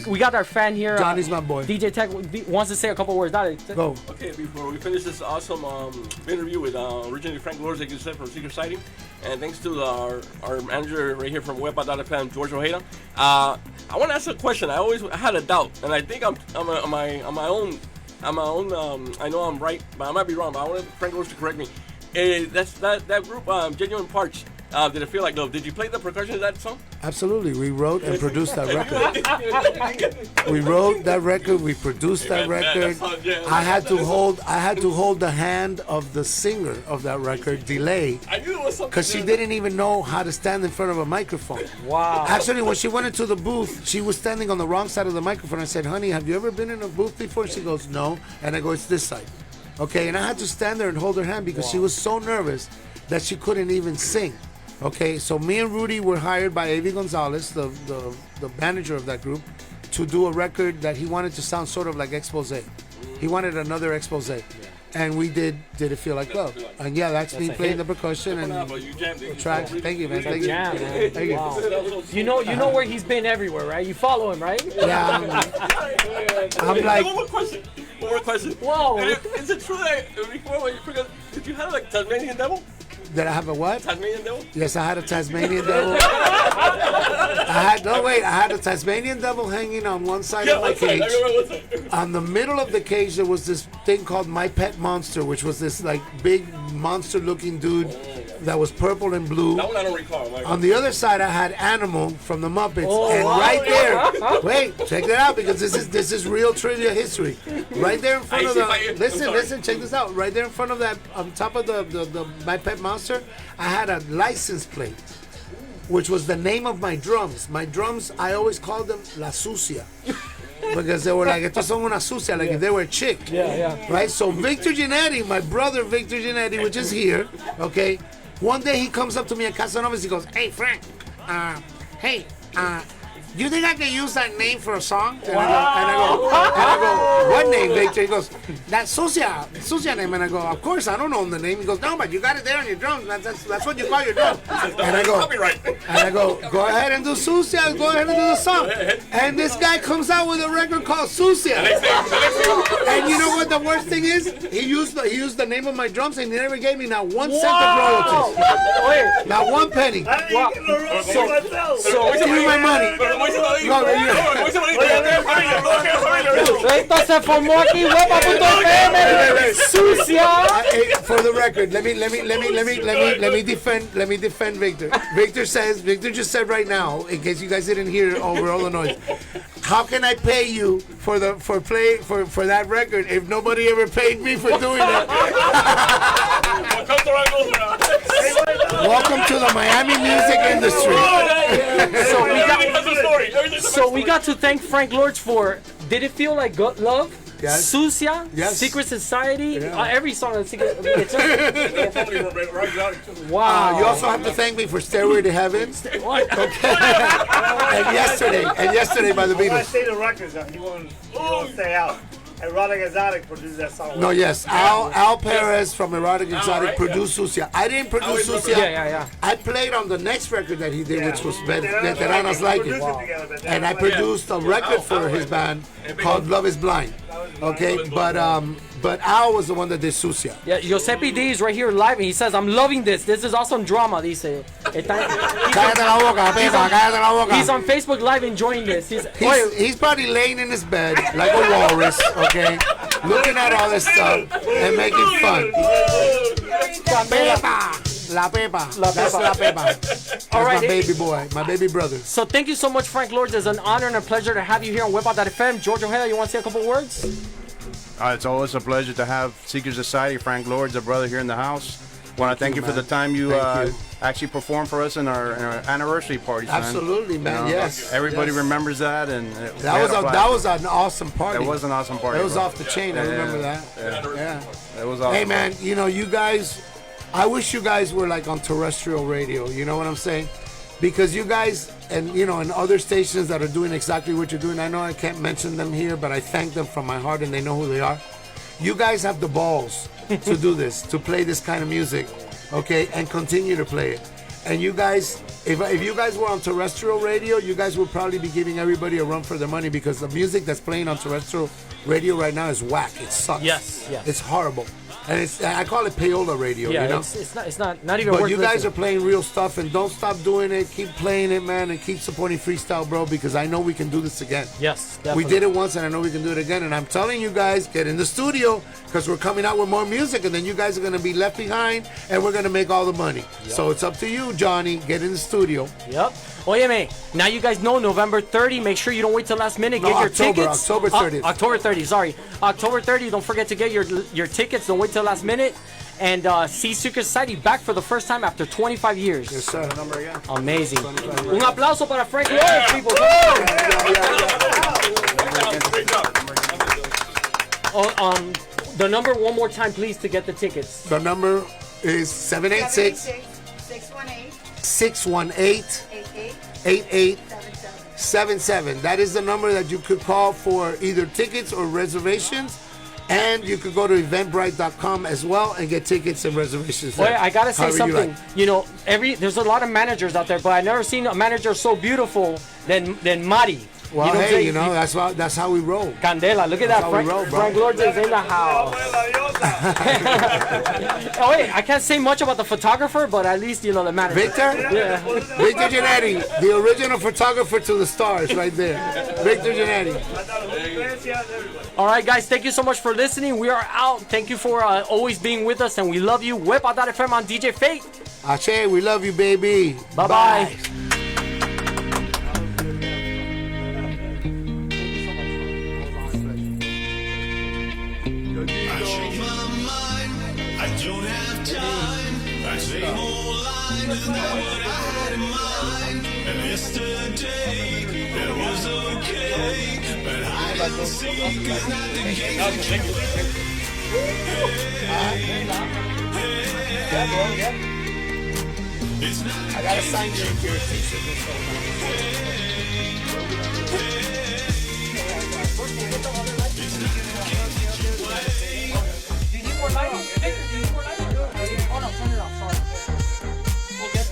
We got our fan here. Johnny's my boy. DJ Tech wants to say a couple words. Go. Okay, before we finish this awesome interview with originally Frank Lourdes, like you said, from Secret Sighting, and thanks to our manager right here from Wepa.Fm, Jorge Ojeda. I want to ask a question. I always had a doubt, and I think I'm on my own. I know I'm right, but I might be wrong. But I want Frank Lourdes to correct me. That group, Genuine Parts. Did it feel like love? Did you play the percussion of that song? Absolutely. We wrote and produced that record. We wrote that record. We produced that record. I had to hold the hand of the singer of that record, Delay, I knew it was something. because she didn't even know how to stand in front of a microphone. Wow. Actually, when she went into the booth, she was standing on the wrong side of the microphone. I said, honey, have you ever been in a booth before? She goes, no. And I go, it's this side. Okay, and I had to stand there and hold her hand because she was so nervous that she couldn't even sing. Okay, so me and Rudy were hired by Avi Gonzalez, the manager of that group, to do a record that he wanted to sound sort of like Expose. He wanted another Expose. And we did It Feel Like Love? And yeah, that's me playing the percussion and track. Thank you, man. Thank you. Jam, man. Thank you. Wow. You know where he's been everywhere, right? You follow him, right? Yeah, I'm like, One more question. Whoa. Is it true that before you forgot, did you have like Tasmanian Devil? did I have a what? Tasmanian Devil? Yes, I had a Tasmanian devil. I had a Tasmanian devil hanging on one side of my cage. On the middle of the cage, there was this thing called My Pet Monster, which was this like big monster-looking dude that was purple and blue. That one I don't recall. On the other side, I had Animal from the Muppets, and right there, wait, check that out because this is real trivia history. Right there in front of the, listen, check this out. Right there in front of that, on top of the My Pet Monster, I had a license plate, which was the name of my drums. My drums, I always called them La Sucia. Because they were like, estos son una sucia, like if they were a chick. Right? So Victor Giannetti, my brother Victor Giannetti, which is here, okay, one day he comes up to me at Casanovas, he goes, hey Frank, do you think I can use that name for a song? And I go, what name, Victor? He goes, that Sucia name. And I go, of course, I don't know the name. He goes, no, but you got it there on your drums. That's what you call your drum. And I go, go ahead and do Sucia. Go ahead and do the song. And this guy comes out with a record called Sucia. And you know what the worst thing is? He used the name of my drums and he never gave me not 1 cent of royalties. Not 1 penny. So give me my money. Esto se formó aquí, Wepa.Fm, sucia. For the record, let me defend Victor. Victor just said right now, in case you guys didn't hear over all the noise, how can I pay you for that record if nobody ever paid me for doing it? Welcome to the Miami music industry. So we got to thank Frank Lourdes for Did It Feel Like Love? Yes. Sucia, Yes. Secret Society, Yeah. Every song on Secret. Wow. You also have to thank me for Stairway to Heaven. and yesterday by the I Beatles. stay the records. You won't stay out. Erotic Exotic produced that song. No, yes. Al Perez from Erotic Exotic produced Sucia. I didn't produce Sucia. Yeah. I played on the next record that he did, which was Veteranas Like It. Wow. And I produced a record for his band called Love Is Blind. Okay, but Al was the one that did Sucia. Yeah, Giuseppe D is right here live, and he says, "I'm loving this. This is awesome drama." Dice. Cállate la boca, Pepa, cállate la boca. He's on Facebook Live enjoying this. He's probably laying in his bed like a walrus, okay, looking at all this stuff and making fun. La Pepa. That's La Pepa. That's right, my baby boy, my baby brother. So thank you so much, Frank Lords. It's an honor and a pleasure to have you here on Wepa.Fm. Jorge Ojeda, you want to say a couple words? It's always a pleasure to have Secret Society, Frank Lords, a brother here in the house. Want to thank you for the time you actually performed for us in our anniversary parties. Absolutely, man. You know, Yes. Everybody remembers that, and that was an awesome party. It was an awesome party. It was off the chain. I remember that. Yeah. It was awesome. Hey, man, you know, you guys, I wish you guys were like on terrestrial radio. You know what I'm saying? Because you guys, and you know, and other stations that are doing exactly what you're doing, I know I can't mention them here, but I thank them from my heart and they know who they are. You guys have the balls to do this, to play this kind of music, okay, and continue to play it. And you guys, if you guys were on terrestrial radio, you guys would probably be giving everybody a run for their money because the music that's playing on terrestrial radio right now is whack. It sucks. Yes. It's horrible. And I call it payola radio, Yeah, you know? it's not even But worth you guys listening. are playing real stuff, and don't stop doing it. Keep playing it, man, and keep supporting freestyle, bro, because I know we can do this again. Yes, definitely. We did it once, and I know we can do it again. And I'm telling you guys, get in the studio, because we're coming out with more music, and then you guys are going to be left behind, and we're going to make all the money. Yep. So it's up to you, Johnny. Get in the studio. Yep. Óyeme, now you guys know November 30. Make sure you don't wait till last minute. Get your tickets. October 30th. October 30, sorry. October 30. Don't forget to get your tickets. Don't wait till last minute. And see Secret Society back for the first time after 25 years. Yes, sir. Number again. Amazing. Un aplauso para Frank Lords, people. The number one more time, please, to get the tickets. The number is 786 618 8877. That is the number that you could call for either tickets or reservations. And you could go to eventbrite.com as well and get tickets and reservations. Boy, I gotta say something. Like. You know, there's a lot of managers out there, but I've never seen a manager so beautiful than Mari. Well, you know hey, you know, that's how we roll. Candela, look at that. Frank Lords is in the house. Oh, wait, I can't say much about the photographer, but at least, you know, the manager. Victor? Yeah. Victor Giannetti, the original photographer to the stars right there. Victor Giannetti. All right, guys, thank you so much for listening. We are out. Thank you for always being with us, and we love you. Wepa.Fm on DJ Fate. Ashe, we love you, baby. Bye-bye. I don't have time. That same old line is not what I had in mind. And yesterday it was okay, but I didn't see 'cause not the games that you play. It's not the I gotta sign you into your t-shirt.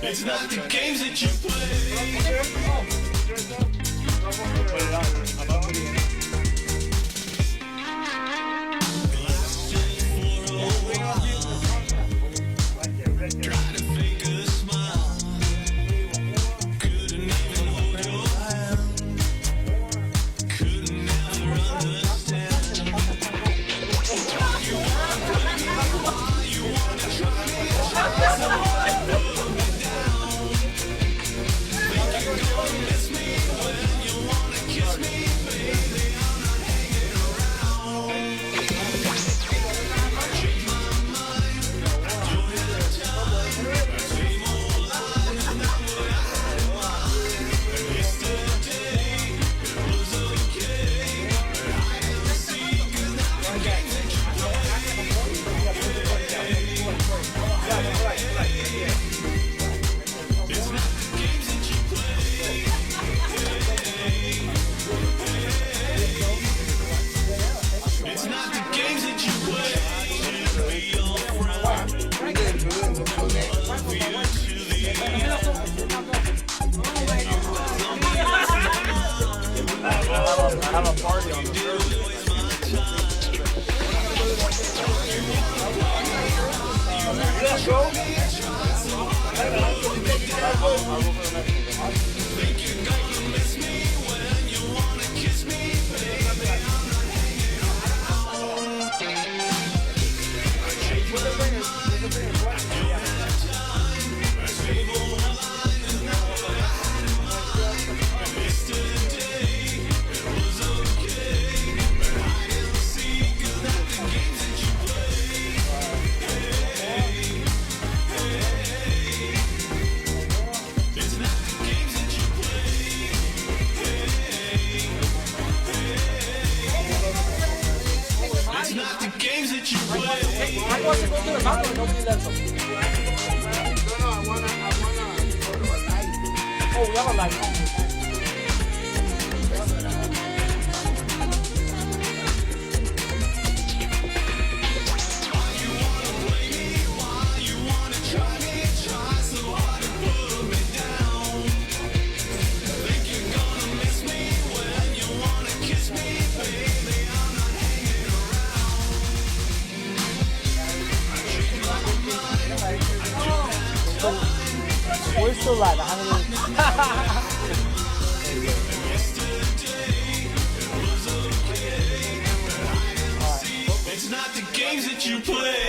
It's not the games that you play. Try to fake a smile. Couldn't even hold your hand. Couldn't ever understand. You wanna try me? Miss me when you wanna kiss me. It's not the games that you play. I want to go to the bathroom. Nobody lets us. No, I wanna go to a light. Oh, we have a light. We're still live. I haven't even... It's not the games that you play.